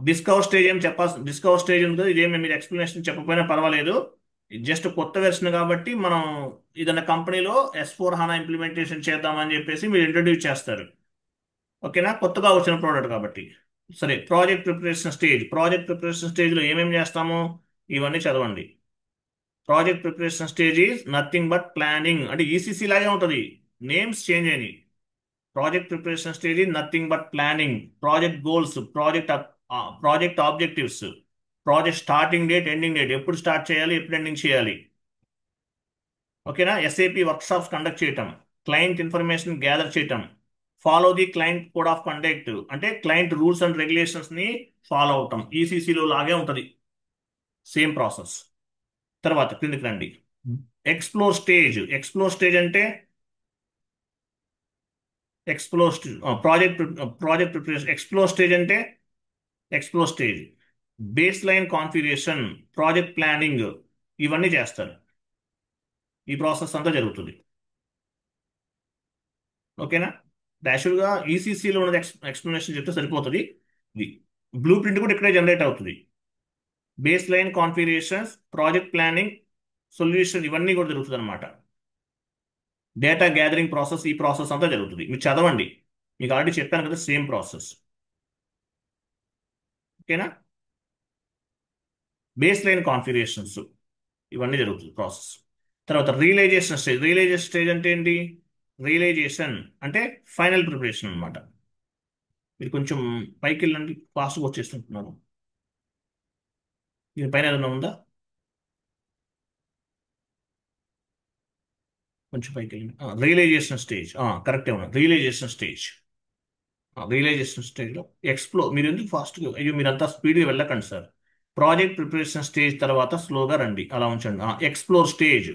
డిస్కవర్ స్టేజ్ ఏం చెప్పాల్సి, డిస్కవర్ స్టేజ్ ఉంది కదా, ఇదేమి మీరు ఎక్స్ప్లెనేషన్ చెప్పకపోయినా పర్వాలేదు. జస్ట్ కొత్త వెర్షన్ కాబట్టి మనం ఏదైనా కంపెనీలో S/4HANA ఇంప్లిమెంటేషన్ చేద్దామని చెప్పేసి మీరు ఇంట్రడ్యూస్ చేస్తారు. ఓకేనా, కొత్తగా వచ్చిన ప్రోడక్ట్ కాబట్టి. సరే, ప్రాజెక్ట్ ప్రిపరేషన్ స్టేజ్లో ఏమేమి చేస్తాము ఇవన్నీ చదవండి. Project preparation stage is nothing but planning. అంటే ఈసీసీ లాగే ఉంటుంది, నేమ్స్ చేంజ్ అయినాయి. Project preparation stage is nothing but planning. Project goals, project objectives, project starting date, ending date, ఎప్పుడు స్టార్ట్ చేయాలి, ఎప్పుడు ఎండింగ్ చేయాలి. ఓకేనా. ఎస్ఏపి వర్క్షాప్స్ కండక్ట్ చేయటం, క్లయింట్ ఇన్ఫర్మేషన్ గ్యాదర్ చేయటం, follow the client code of conduct అంటే client rules and regulations ని follow అవటం. ఈసీసీలో లాగే ఉంటుంది, సేమ్ ప్రాసెస్. తర్వాత క్రిందికి రండి. ఎక్స్ప్లోర్ స్టేజ్ అంటే project preparation. Explore stage base line configuration, project planning, ఇవన్నీ చేస్తారు. ఈ ప్రాసెస్ అంతా జరుగుతుంది. ఓకేనా? యాక్చువల్గా ఈసీసీలో ఉన్నది ఎక్స్ప్లెనేషన్ చెప్తే సరిపోతుంది. ఇది బ్లూ ప్రింట్ కూడా ఇక్కడే జనరేట్ అవుతుంది. Base line configurations, project planning, solution ఇవన్నీ కూడా జరుగుతుంది అనమాట. డేటా గ్యాదరింగ్ ప్రాసెస్, ఈ ప్రాసెస్ అంతా జరుగుతుంది. మీరు చదవండి, మీకు ఆల్రెడీ చెప్పాను కదా, సేమ్ ప్రాసెస్. ఓకేనా? బేస్ లైన్ కాన్ఫిగరేషన్స్ ఇవన్నీ జరుగుతుంది ప్రాసెస్. తర్వాత రియలైజేషన్ స్టేజ్. రియలైజేషన్ స్టేజ్ అంటే ఏంటి? రియలైజేషన్ అంటే ఫైనల్ ప్రిపరేషన్ అనమాట. మీరు కొంచెం పైకి వెళ్ళండి, ఫాస్ట్గా వచ్చేస్తుంటున్నాను. దీని పైన ఏదైనా ఉందా? కొంచెం పైకి వెళ్ళండి. రియలైజేషన్ స్టేజ్ కరెక్టే ఉన్నా. Realisation stage. రియలైజేషన్ స్టేజ్లో మీరు ఎందుకు ఫాస్ట్గా, అయ్యో మీరంతా స్పీడ్గా వెళ్ళకండి సార్. ప్రాజెక్ట్ ప్రిపరేషన్ స్టేజ్ తర్వాత స్లోగా రండి, అలా ఉంచండి. Explore stage.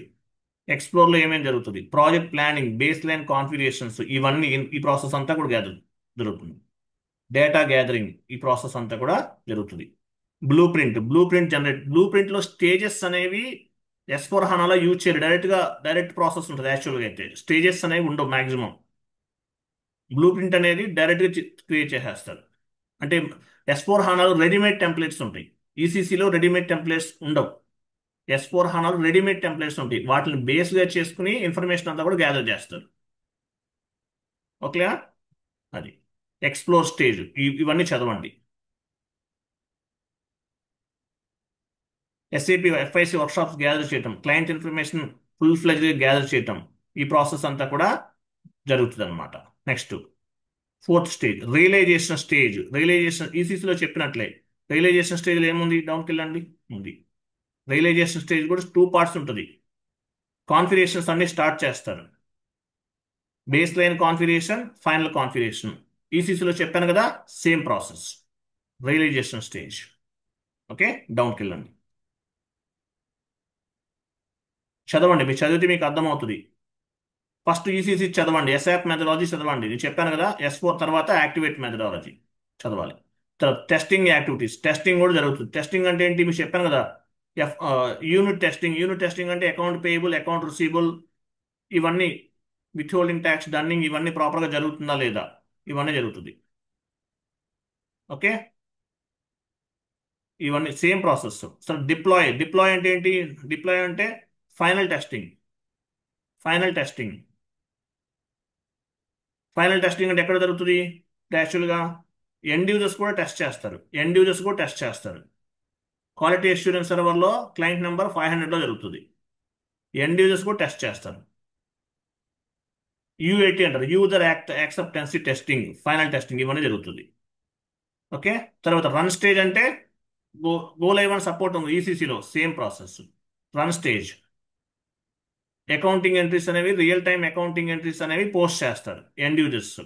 ఎక్స్ప్లోర్లో ఏమేమి జరుగుతుంది? Project planning, base line configurations, ఇవన్నీ ఈ ప్రాసెస్ అంతా కూడా జరుగుతుంది. డేటా గ్యాదరింగ్, ఈ ప్రాసెస్ అంతా కూడా జరుగుతుంది. Blue print. బ్లూ ప్రింట్లో స్టేజెస్ అనేవి S4 HANAలో యూజ్ చేయరు. డైరెక్ట్ ప్రాసెస్ ఉంటుంది. యాక్చువల్గా అయితే స్టేజెస్ అనేవి ఉండవు మాక్సిమం. బ్లూ ప్రింట్ అనేది డైరెక్ట్గా క్రియేట్ చేసేస్తారు. అంటే S4 HANAలో రెడీమేడ్ టెంప్లెట్స్ ఉంటాయి. ఈసీసీలో రెడీమేడ్ టెంప్లెట్స్ ఉండవు. S4 HANAలో రెడీమేడ్ టెంప్లెట్స్ ఉంటాయి. వాటిని బేస్గా చేసుకుని ఇన్ఫర్మేషన్ అంతా కూడా గ్యాదర్ చేస్తారు. ఓకేనా? అది ఎక్స్ప్లోర్ స్టేజ్. ఇవన్నీ చదవండి. ఎస్ఏపి ఎఫ్ఐసి వర్క్షాప్స్ గ్యాదర్ చేయటం, క్లయింట్ ఇన్ఫర్మేషన్ ఫుల్ ఫ్లెజ్గా గ్యాదర్ చేయటం, ఈ ప్రాసెస్ అంతా కూడా జరుగుతుంది అనమాట. Next fourth stage realisation stage. Realization ఈసీసీలో చెప్పినట్లే రియలైజేషన్ స్టేజ్లో ఏముంది? డౌన్కి వెళ్ళండి, ఉంది. రియలైజేషన్ స్టేజ్ కూడా 2 పార్ట్స్ ఉంటుంది. కాన్ఫిగరేషన్స్ అన్ని స్టార్ట్ చేస్తారు. Baseline configuration, final configuration. ఈసీసీలో చెప్పాను కదా, same process. Realization stage. Okay, డౌన్కి వెళ్ళండి, చదవండి. మీరు చదివితే మీకు అర్థమవుతుంది. ఫస్ట్ ఈసీసీ చదవండి, ఎస్ఆప్ మెథడాలజీ చదవండి. నేను చెప్పాను కదా, S4 తర్వాత యాక్టివేట్ మెథడాలజీ చదవాలి. తర్వాత టెస్టింగ్ యాక్టివిటీస్, టెస్టింగ్ కూడా జరుగుతుంది. టెస్టింగ్ అంటే ఏంటి? మీకు చెప్పాను కదా, యూనిట్ టెస్టింగ్ అంటే అకౌంట్ పేయబుల్, అకౌంట్ రిసీబుల్, ఇవన్నీ విత్ హోల్డింగ్ ట్యాక్స్ డన్నింగ్, ఇవన్నీ ప్రాపర్గా జరుగుతుందా లేదా, ఇవన్నీ జరుగుతుంది. ఓకే, ఇవన్నీ సేమ్ ప్రాసెస్. సో డిప్లాయ్ అంటే ఏంటి? డిప్లాయ్ అంటే final testing. Final testing final testing అంటే ఎక్కడ జరుగుతుంది? యాక్చువల్గా ఎండ్ యూజర్స్ కూడా టెస్ట్ చేస్తారు. క్వాలిటీ అష్యూరెన్స్ సర్వర్లో క్లయింట్ నెంబర్ 500లో జరుగుతుంది. ఎండ్ యూజర్స్ కూడా టెస్ట్ చేస్తారు. UAT అంటారు, user acceptance testing, final testing, ఇవన్నీ జరుగుతుంది. ఓకే, తర్వాత రన్ స్టేజ్ అంటే గో లైవ్ అని సపోర్ట్ ఉంది ఈసీసీలో, same process. Run stage accounting entries అనేవి, రియల్ టైమ్ అకౌంటింగ్ ఎంట్రీస్ అనేవి పోస్ట్ చేస్తారు ఎండ్ యూజర్స్.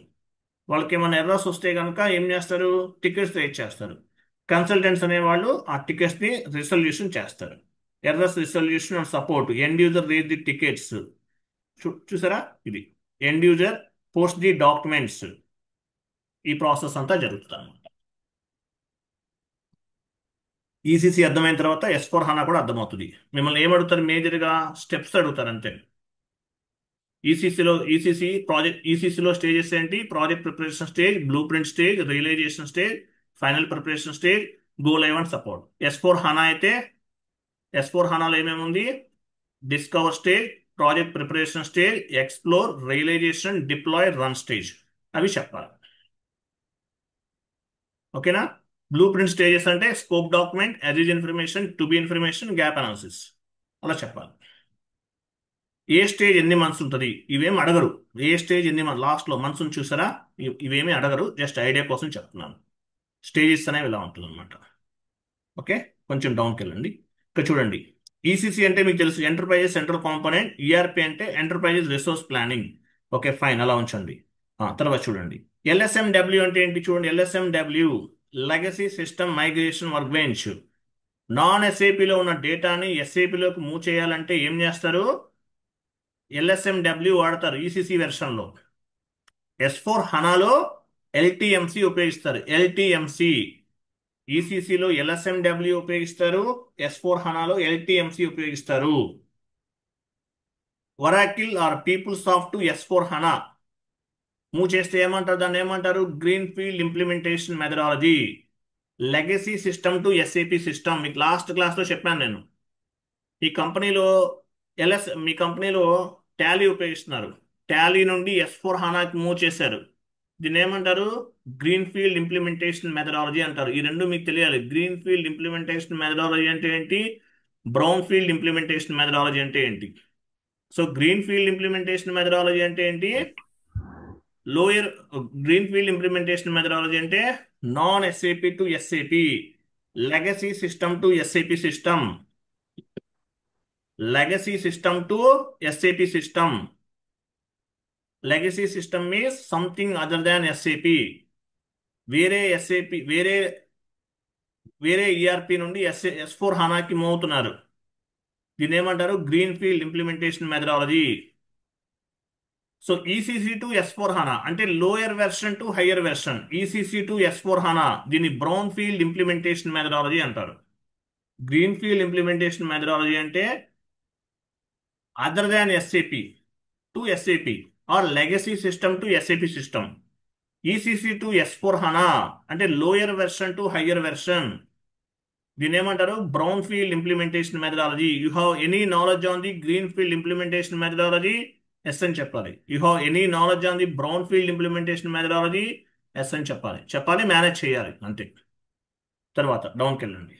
వాళ్ళకి ఏమైనా ఎర్రర్స్ వస్తే కనుక ఏం చేస్తారు? టికెట్స్ రేట్ చేస్తారు. కన్సల్టెంట్స్ అనేవాళ్ళు ఆ టికెట్స్ని రిసొల్యూషన్ చేస్తారు. Errors resolution and support, end user rate the tickets. చూసారా, ఇది end user post the documents, ఈ ప్రాసెస్ అంతా జరుగుతుంది అనమాట. ఈసీసీ అర్థమైన తర్వాత S4 HANA కూడా అర్థమవుతుంది. మిమ్మల్ని ఏమడుగుతారు? మేజర్గా స్టెప్స్ అడుగుతారు అంతే. ఈసీసీలో స్టేజెస్ ఏంటి? Project preparation stage, blue print stage, realisation stage, final preparation stage, go live and support. S4 HANA అయితే S4 HANAలో ఏమేమి ఉంది? Discover stage, project preparation stage, explore, realisation, deploy, run stage, అవి చెప్పాలి. ఓకేనా? బ్లూ ప్రింట్ స్టేజెస్ అంటే scope document, as information, to be information, gap analysis, అలా చెప్పాలి. ఏ స్టేజ్ ఎన్ని మంత్స్ ఉంటుంది ఇవేమి అడగరు. ఏ స్టేజ్ ఎన్ని లాస్ట్లో మంత్స్ చూసారా, ఇవేమీ అడగరు. జస్ట్ ఐడియా కోసం చెప్తున్నాను. స్టేజెస్ అనేవి ఇలా ఉంటుంది అనమాట. ఓకే, కొంచెం డౌన్కి వెళ్ళండి. ఇక్కడ చూడండి, ఈసీసీ అంటే మీకు తెలుసు, ఎంటర్ప్రైజెస్ సెంట్రల్ కాంపోనెంట్. ఈఆర్పి అంటే enterprises resource planning. Okay fine, అలా ఉంచండి. తర్వాత చూడండి, LSMW అంటే ఏంటి? చూడండి, LSMW legacy system migration workbench. Non ఎస్ఏపిలో ఉన్న డేటాని ఎస్ఏపిలోకి మూవ్ చేయాలంటే ఏం చేస్తారు? LSMW వాడతారు ఈసీసీ వెర్షన్లో. S4 HANAలో LTMC ఉపయోగిస్తారు. LTMC ఈసీసీలో LSMW ఉపయోగిస్తారు, S4 HANAలో LTMC ఉపయోగిస్తారు. Oracle or PeopleSoft to S4 HANA. Move చేస్తే ఏమంటారు, దాన్ని ఏమంటారు, greenfield implementation methodology. Legacy system to SAP system, మీకు లాస్ట్ క్లాస్లో చెప్పాను నేను. ఈ కంపెనీలో మీ కంపెనీలో టాలీ ఉపయోగిస్తున్నారు. టాలీ నుండి S4 హానాకి మూవ్ చేశారు. దీన్ని ఏమంటారు, గ్రీన్ ఫీల్డ్ ఇంప్లిమెంటేషన్ మెథడాలజీ అంటారు. ఈ రెండు మీకు తెలియాలి. గ్రీన్ ఫీల్డ్ ఇంప్లిమెంటేషన్ మెథడాలజీ అంటే ఏంటి, బ్రౌన్ ఫీల్డ్ ఇంప్లిమెంటేషన్ మెథడాలజీ అంటే ఏంటి. So greenfield implementation methodology అంటే ఏంటి, lower greenfield implementation methodology అంటే non SAP to SAP, legacy system to SAP system. legacy system to SAP system. Legacy system means something other than SAP. వేరే SAP వేరే ERP నుండి S4 హానాకి move అవుతున్నారు. దీన్ని ఏమంటారు, greenfield implementation methodology. So ECC to S4 హానా అంటే lower version to higher version. ECC to S4 హానా, దీన్ని brown field implementation methodology అంటారు. Green field implementation methodology అంటే other than SAP to SAP or legacy system to SAP system. ECC to S4 HANA అంటే lower version to higher version. దీని ఏమంటారు, brownfield implementation methodology. You have any knowledge on the greenfield implementation methodology, yes అని చెప్పాలి. You have any knowledge on the brownfield implementation methodology, yes అని చెప్పాలి, manage చేయాలి అంతే. తర్వాత డౌన్కి వెళ్ళండి.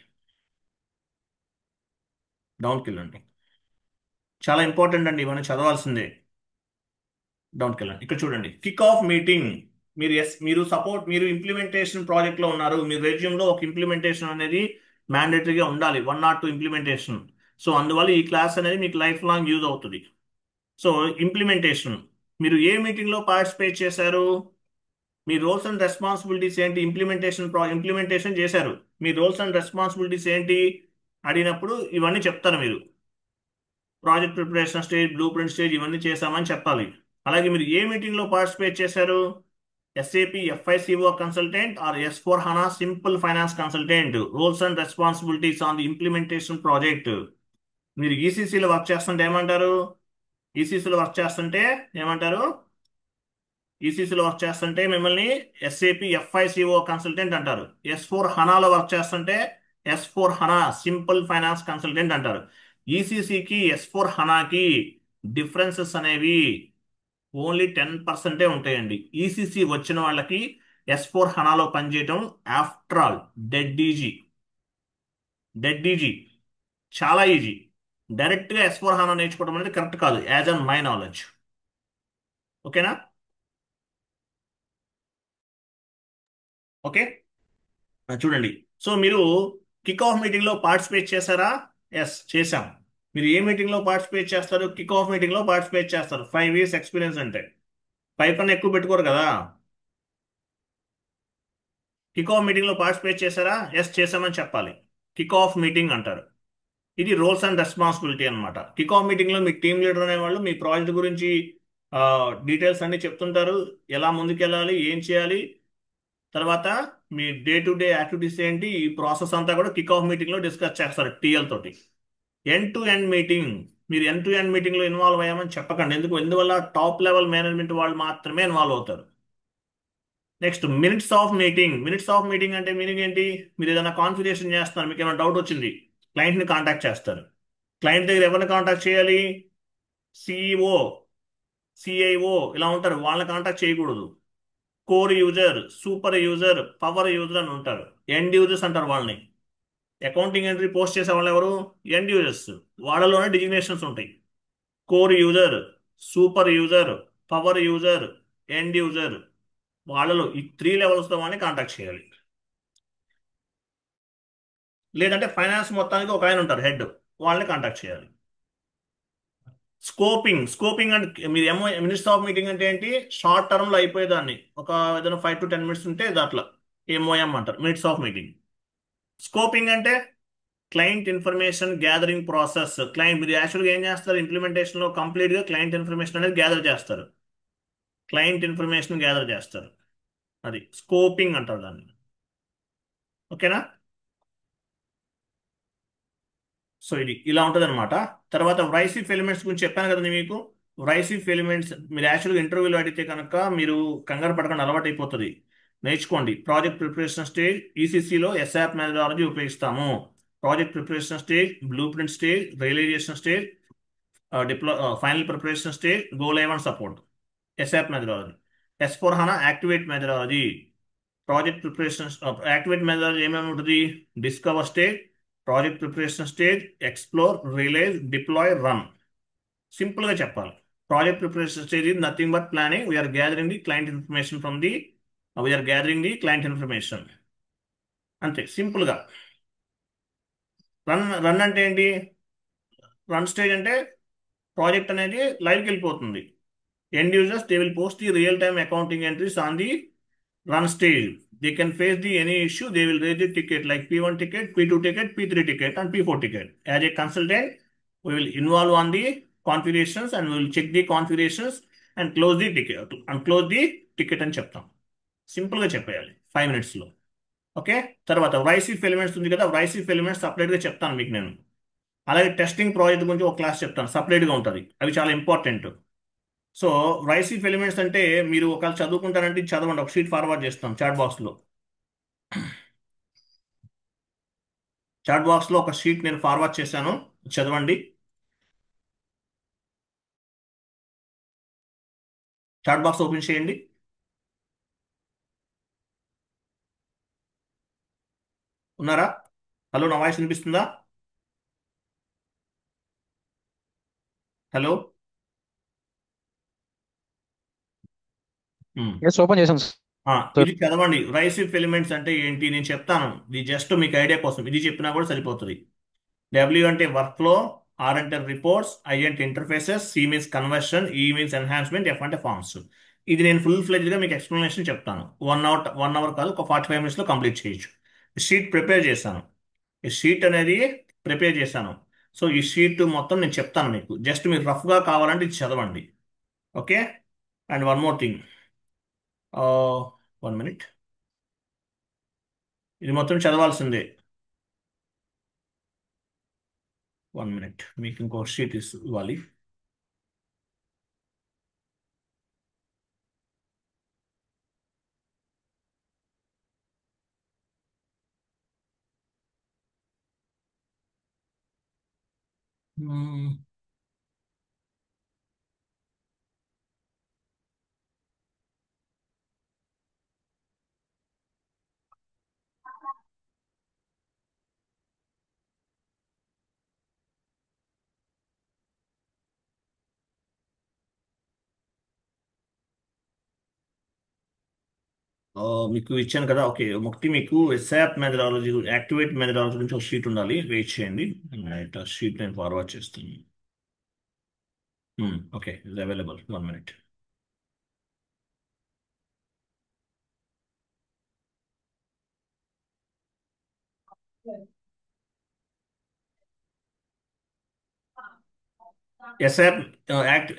చాలా ఇంపార్టెంట్ అండి, ఇవన్నీ చదవాల్సిందే. డౌన్కి వెళ్ళండి. ఇక్కడ చూడండి, కిక్ ఆఫ్ మీటింగ్. మీరు ఇంప్లిమెంటేషన్ ప్రాజెక్ట్లో ఉన్నారు. మీ రెజ్యూమ్లో ఒక ఇంప్లిమెంటేషన్ అనేది మ్యాండేటరీగా ఉండాలి, 1 or 2 ఇంప్లిమెంటేషన్. సో అందువల్ల ఈ క్లాస్ అనేది మీకు లైఫ్ లాంగ్ యూజ్ అవుతుంది. సో ఇంప్లిమెంటేషన్, మీరు ఏ మీటింగ్లో పార్టిసిపేట్ చేశారు, మీ రోల్స్ అండ్ రెస్పాన్సిబిలిటీస్ ఏంటి, ఇంప్లిమెంటేషన్ చేశారు, మీ రోల్స్ అండ్ రెస్పాన్సిబిలిటీస్ ఏంటి అడిగినప్పుడు ఇవన్నీ చెప్తారు. మీరు project preparation stage, blue print stage ఇవన్నీ చేశామని చెప్పాలి. అలాగే మీరు ఏ మీటింగ్లో పార్టిసిపేట్ చేశారు, SAP FICO consultant or S4 HANA simple finance consultant, roles and responsibilities on the implementation project. మీరు ఈసీసీలో వర్క్ చేస్తుంటే ఏమంటారు, ఈసీసీలో వర్క్ చేస్తుంటే మిమ్మల్ని SAP FICO కన్సల్టెంట్ అంటారు. S4 HANAలో వర్క్ చేస్తుంటే S4 HANA simple finance consultant అంటారు. ఈసీసీకి S4 HANAకి డిఫరెన్సెస్ అనేవి ఓన్లీ 10% ఉంటాయండి. ఈసీసీ వచ్చిన వాళ్ళకి S4 HANAలో పనిచేయటం ఆఫ్టర్ ఆల్ డెడ్ ఈజీ, చాలా ఈజీ. డైరెక్ట్గా S4 HANA నేర్చుకోవడం అనేది కరెక్ట్ కాదు, యాజ్ అన్ మై నాలెడ్జ్. ఓకేనా? ఓకే, చూడండి. సో మీరు కిక్ ఆఫ్ మీటింగ్లో పార్టిసిపేట్ చేశారా? ఎస్, చేశాం. మీరు ఏ మీటింగ్లో పార్టిసిపేట్ చేస్తారు, కిక్ ఆఫ్ మీటింగ్లో పార్టిసిపేట్ చేస్తారు. 5 years ఎక్స్పీరియన్స్ అంటే 5 కన్నా ఎక్కువ పెట్టుకోరు కదా. కిక్ ఆఫ్ మీటింగ్లో పార్టిసిపేట్ చేశారా? ఎస్ చేశామని చెప్పాలి. కిక్ ఆఫ్ మీటింగ్ అంటారు. ఇది రోల్స్ అండ్ రెస్పాన్సిబిలిటీ అనమాట. కిక్ ఆఫ్ మీటింగ్లో మీ టీమ్ లీడర్ అనేవాళ్ళు మీ ప్రాజెక్ట్ గురించి డీటెయిల్స్ అన్ని చెప్తుంటారు, ఎలా ముందుకెళ్ళాలి, ఏం చేయాలి, తర్వాత మీ డే టు డే యాక్టివిటీస్ ఏంటి, ఈ ప్రాసెస్ అంతా కూడా కిక్ ఆఫ్ మీటింగ్లో డిస్కస్ చేస్తారు టీఎల్ తోటి. ఎండ్ టు ఎండ్ మీటింగ్, మీరు ఎండ్ టు ఎండ్ మీటింగ్లో ఇన్వాల్వ్ అయ్యామని చెప్పకండి. ఎందువల్ల టాప్ లెవెల్ మేనేజ్మెంట్ వాళ్ళు మాత్రమే ఇన్వాల్వ్ అవుతారు. నెక్స్ట్ మినిట్స్ ఆఫ్ మీటింగ్ అంటే మీనింగ్ ఏంటి, మీరు ఏదైనా కాన్ఫిగరేషన్ చేస్తున్నారు, మీకు ఏమైనా డౌట్ వచ్చింది, క్లయింట్ని కాంటాక్ట్ చేస్తారు. క్లయింట్ దగ్గర ఎవరిని కాంటాక్ట్ చేయాలి, CEO, CIO ఇలా ఉంటారు, వాళ్ళని కాంటాక్ట్ చేయకూడదు. Core user, super user, power user అని ఉంటారు. ఎండ్ యూజర్స్ అంటారు వాళ్ళని. అకౌంటింగ్ ఎంట్రీ పోస్ట్ చేసే వాళ్ళు ఎవరు, ఎండ్ యూజర్స్. వాళ్ళలోనే డిజిగ్నేషన్స్ ఉంటాయి. Core user, super user, power user, end user, వాళ్ళలో ఈ 3 levelsతో వాళ్ళని కాంటాక్ట్ చేయాలి. లేదంటే ఫైనాన్స్ మొత్తానికి ఒక ఆయన ఉంటారు హెడ్, వాళ్ళని కాంటాక్ట్ చేయాలి. స్కోపింగ్ అంటే మీరు మినిట్స్ ఆఫ్ మీటింగ్ అంటే ఏంటి, షార్ట్ టర్మ్లో అయిపోయేదాన్ని, ఒక ఏదైనా 5 to 10 minutes ఉంటే దాంట్లో MOM అంటారు, మినిట్స్ ఆఫ్ మీటింగ్. స్కోపింగ్ అంటే క్లయింట్ ఇన్ఫర్మేషన్ గ్యాదరింగ్ ప్రాసెస్. మీరు యాక్చువల్గా ఏం చేస్తారు, ఇంప్లిమెంటేషన్లో కంప్లీట్గా క్లయింట్ ఇన్ఫర్మేషన్ అనేది గ్యాదర్ చేస్తారు. అది స్కోపింగ్ అంటారు దాన్ని. ఓకేనా? సో ఇది ఇలా ఉంటుంది అనమాట. తర్వాత వైసీఫ్ ఎలిమెంట్స్ గురించి చెప్పాను కదండి మీకు. రైస్ ఇఫ్ ఎలిమెంట్స్ మీరు యాక్చువల్గా ఇంటర్వ్యూలో అడిగితే కనుక మీరు కంగారు పడకుండా అలవాటు అయిపోతుంది. నేర్చుకోండి. ప్రాజెక్ట్ ప్రిపరేషన్ స్టేజ్ ఈసీసీలో ఎస్ఆప్ మెథడాలజీ ఉపయోగిస్తాము. Project preparation stage, blue print stage, realisation stage, final preparation stage, go live and support. ASAP methodology. S/4HANA activate methodology. Project preparation activate methodology ఏమేమి ఉంటుంది? Discover stage, project preparation stage, explore, realise, deploy, run. సింపుల్గా చెప్పాలి. Project preparation stage is nothing but planning. We are gathering the client information from the we are gathering the client information. అంతే సింపుల్గా. Run అంటే ఏంటి? Run stage అంటే project అనేది లైవ్కి వెళ్ళిపోతుంది. End users they will post the real time accounting entries on the run stage. They can face any issue. They will raise the ticket like P1 ticket, P2 ticket, P3 ticket, and P4 ticket. As a consultant, we will involve on the configurations and we will check the configurations and close the ticket అని చెప్తాం. సింపుల్గా చెప్పేయాలి 5 minutesలో. Okay. తర్వాత వైసీఫ్ elements ఉంది కదా, వైసీఫ్ elements సపరేట్గా చెప్తాను మీకు నేను. అలాగే టెస్టింగ్ ప్రాజెక్ట్ గురించి ఒక క్లాస్ చెప్తాను, సపరేట్గా ఉంటుంది. అవి చాలా ఇంపార్టెంట్. సో రైసిఫ్ ఎలిమెంట్స్ అంటే మీరు ఒకవేళ చదువుకుంటారంటే ఇది చదవండి. ఒక షీట్ ఫార్వర్డ్ చేస్తాం చాట్ బాక్స్లో. చాట్ బాక్స్లో ఒక షీట్ నేను ఫార్వర్డ్ చేశాను, చదవండి. చాట్ బాక్స్ ఓపెన్ చేయండి. ఉన్నారా? హలో, నా వాయిస్ వినిపిస్తుందా? హలో. ఎస్, ఓపెన్ చేశాను సార్. ఇది చదవండి. రైసిఫ్ ఎలిమెంట్స్ అంటే ఏంటి నేను చెప్తాను. ఇది జస్ట్ మీకు ఐడియా కోసం, ఇది చెప్పినా కూడా సరిపోతుంది. W అంటే వర్క్ ఫ్లో, R అంటే రిపోర్ట్స్, I అంటే interfaces, C means conversion, E means enhancement, F అంటే ఫార్మ్స్. ఇది నేను ఫుల్ ఫ్లెజ్గా మీకు ఎక్స్ప్లెనేషన్ చెప్తాను. 1 అవర్ కాదు, ఒక 45 minutesలో కంప్లీట్ చేయొచ్చు. షీట్ ప్రిపేర్ చేశాను. ఈ షీట్ అనేది ప్రిపేర్ చేశాను. సో ఈ షీట్ మొత్తం నేను చెప్తాను మీకు. జస్ట్ మీరు రఫ్గా కావాలంటే ఇది చదవండి. Okay. And one more thing, 1 minute. ఇది మొత్తం చదవాల్సిందే. 1 minute. మీకు ఇంకో షీట్ ఇవ్వాలి. మీకు ఇచ్చాను కదా. ఓకే, ఒకటి మీకు ఎస్ఆప్ మెథడాలజీ, యాక్టివేట్ మెథడాలజీ గురించి ఒక షీట్ ఉండాలి. వెయిట్ చేయండి, షీట్ నేను ఫార్వర్డ్ చేస్తాను. ఓకే, ఇది అవైలబుల్. 1 minute.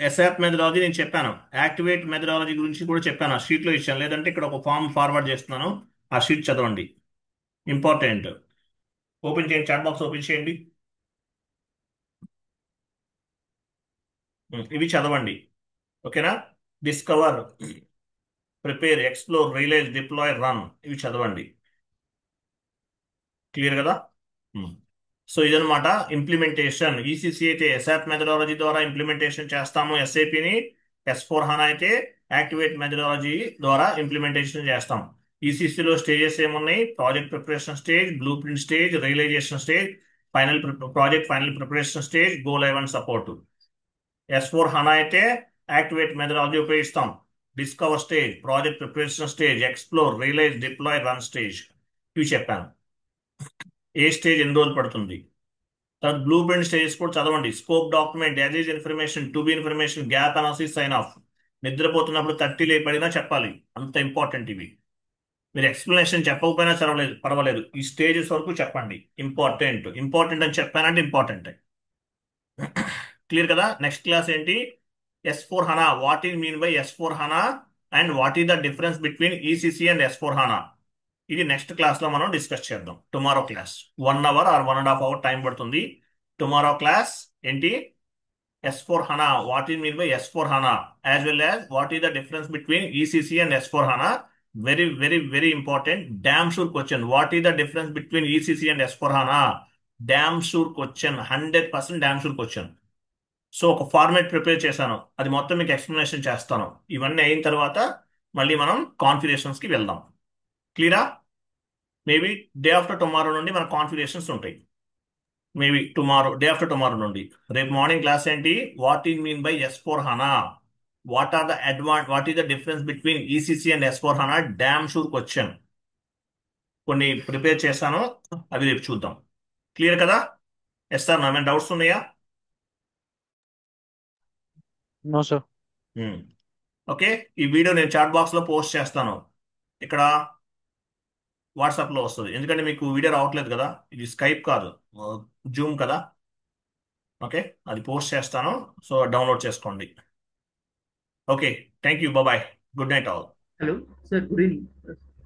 ఎస్ఆప్ మెథడాలజీ నేను చెప్పాను. యాక్టివేట్ మెథడాలజీ గురించి కూడా చెప్పాను, ఆ షీట్లో ఇచ్చాను. లేదంటే ఇక్కడ ఒక ఫామ్ ఫార్వర్డ్ చేస్తున్నాను, ఆ షీట్ చదవండి. ఇంపార్టెంట్. ఓపెన్ చేయండి, చాట్ బాక్స్ ఓపెన్ చేయండి. ఇవి చదవండి. ఓకేనా? Discover, prepare, explore, realise, deploy, run. ఇవి చదవండి. క్లియర్ కదా? సో ఇదనమాట ఇంప్లిమెంటేషన్. ఈసీసీ అయితే ఎస్ఆప్ మెథడాలజీ ద్వారా ఇంప్లిమెంటేషన్ చేస్తాము ఎస్ఏపిని. S/4HANA అయితే యాక్టివేట్ మెథడాలజీ ద్వారా ఇంప్లిమెంటేషన్ చేస్తాం. ఈసీసీలో స్టేజెస్ ఏమున్నాయి? Project preparation stage, blue print stage, realisation stage, project final preparation stage, go live and support. S/4HANA అయితే యాక్టివేట్ మెథడాలజీ ఉపయోగిస్తాం. Discover stage, project preparation stage, explore, realise, deploy, run stage. ఇవి చెప్పాను. ఏ stage ఎన్ని రోజులు పడుతుంది. తర్వాత blue print stages కూడా చదవండి. Scope document, as is information, to be information, gap analysis, sign off. నిద్రపోతున్నప్పుడు 30 లేపడినా చెప్పాలి, అంత ఇంపార్టెంట్ ఇవి. మీరు ఎక్స్ప్లెనేషన్ చెప్పకపోయినా పర్వాలేదు, ఈ స్టేజెస్ వరకు చెప్పండి. ఇంపార్టెంట్ అని చెప్పానంటే ఇంపార్టెంట్. క్లియర్ కదా? నెక్స్ట్ క్లాస్ ఏంటి? S/4HANA. What is mean by S/4HANA and what is the difference between ECC and S/4HANA? ఇది నెక్స్ట్ క్లాస్లో మనం డిస్కస్ చేద్దాం. Tomorrow class 1 hour or 1.5 hour time పడుతుంది. టుమారో క్లాస్ ఏంటి? S4 HANA. What is mean by S4 HANA? As well as what is the difference between ECC and S4 HANA? Very, very, very important. Damn sure question. What is the difference between ECC and S4 HANA? Damn sure question. 100% damn sure question. So ఒక format prepare చేశాను, అది మొత్తం మీకు explanation చేస్తాను. ఇవన్నీ అయిన తర్వాత మళ్ళీ మనం కాన్ఫిగరేషన్స్కి వెళ్దాం. క్లియరా? మేబీ డే ఆఫ్టర్ టుమారో నుండి మన కాన్ఫిగరేషన్స్ ఉంటాయి. Maybe tomorrow, day after tomorrow నుండి. రేపు మార్నింగ్ క్లాస్ ఏంటి? What is mean by S4 HANA? What is the difference between ECC and S4 HANA? Damn sure question. కొన్ని ప్రిపేర్ చేశాను, అవి రేపు చూద్దాం. క్లియర్ కదా? ఎస్ సార్, నా డౌట్స్ ఉన్నాయా? No sir. ఓకే, ఈ వీడియో నేను చాట్ బాక్స్ లో పోస్ట్ చేస్తాను. ఇక్కడ వాట్సాప్ లో వస్తుంది, ఎందుకంటే మీకు వీడియో రావట్లేదు కదా, ఇది స్కైప్ కాదు, జూమ్ కదా. ఓకే, అది పోస్ట్ చేస్తాను, సో డౌన్లోడ్ చేసుకోండి. Okay, thank you, bye, good night all. Hello sir, good evening.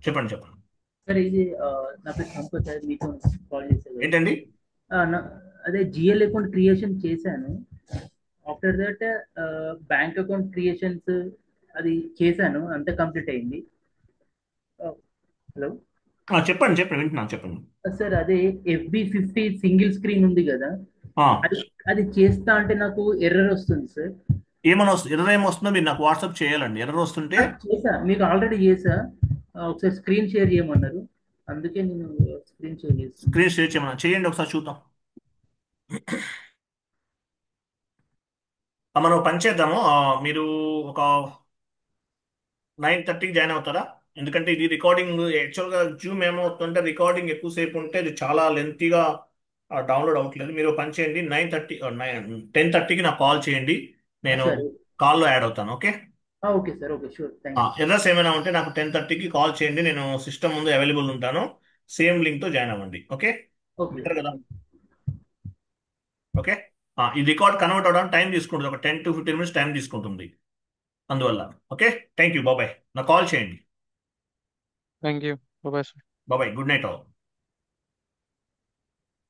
చెప్పండి చెప్పండి. సార్ ఇది నా పేరు సంపత్ సార్, మీకు కాల్ చేశాను. ఏంటండి? అదే జిఎల్ అకౌంట్ క్రియేషన్ చేశాను. After that bank account creations అది చేశాను, అంతా కంప్లీట్ అయింది. హలో చెప్పండి చెప్పండి, వింటున్నాను, చెప్పండి. సార్, అదే FB50 సింగిల్ స్క్రీన్ ఉంది కదా, అది చేస్తా అంటే నాకు ఎర్రర్ వస్తుంది సార్. ఏమని వస్తుంది? ఎర్రర్ ఏమొస్తుందో మీరు నాకు వాట్సాప్ చేయాలండి. ఎర్రర్ వస్తుంటే చేసా, మీకు ఆల్రెడీ చేసా. ఒకసారి స్క్రీన్ షేర్ చేయమన్నారు, అందుకే నేను స్క్రీన్ షేర్ చేస్తాను. స్క్రీన్ షేర్ చేయమన్నా, చేయండి, ఒకసారి చూద్దాం. మనం పని చేద్దాము. మీరు ఒక 9:30కి జాయిన్ అవుతారా? ఎందుకంటే ఇది రికార్డింగ్, యాక్చువల్గా జూమ్ ఏమవుతుంటే రికార్డింగ్ ఎక్కువసేపు ఉంటే అది చాలా లెంతీగా డౌన్లోడ్ అవ్వట్లేదు. మీరు పని చేయండి, 10:30కి నాకు కాల్ చేయండి, నేను సరే. కాల్లో యాడ్ అవుతాను. Okay? Okay sir, okay, sure, thank you. Errors ఏమైనా ఉంటే నాకు 10:30కి కాల్ చేయండి, నేను సిస్టమ్ ముందు అవైలబుల్ ఉంటాను. సేమ్ లింక్తో జాయిన్ అవ్వండి. ఓకే? ఓకే బెటర్ కదా? ఓకే, ఈ రికార్డ్ కన్వర్ట్ అవ్వడానికి టైం తీసుకుంటుంది, ఒక 10 to 15 minutes టైం తీసుకుంటుంది అందువల్ల. ఓకే, థ్యాంక్ యూ, బాబాయ్, నాకు కాల్ చేయండి. Thank you. Bye sir. Bye bye, good night all.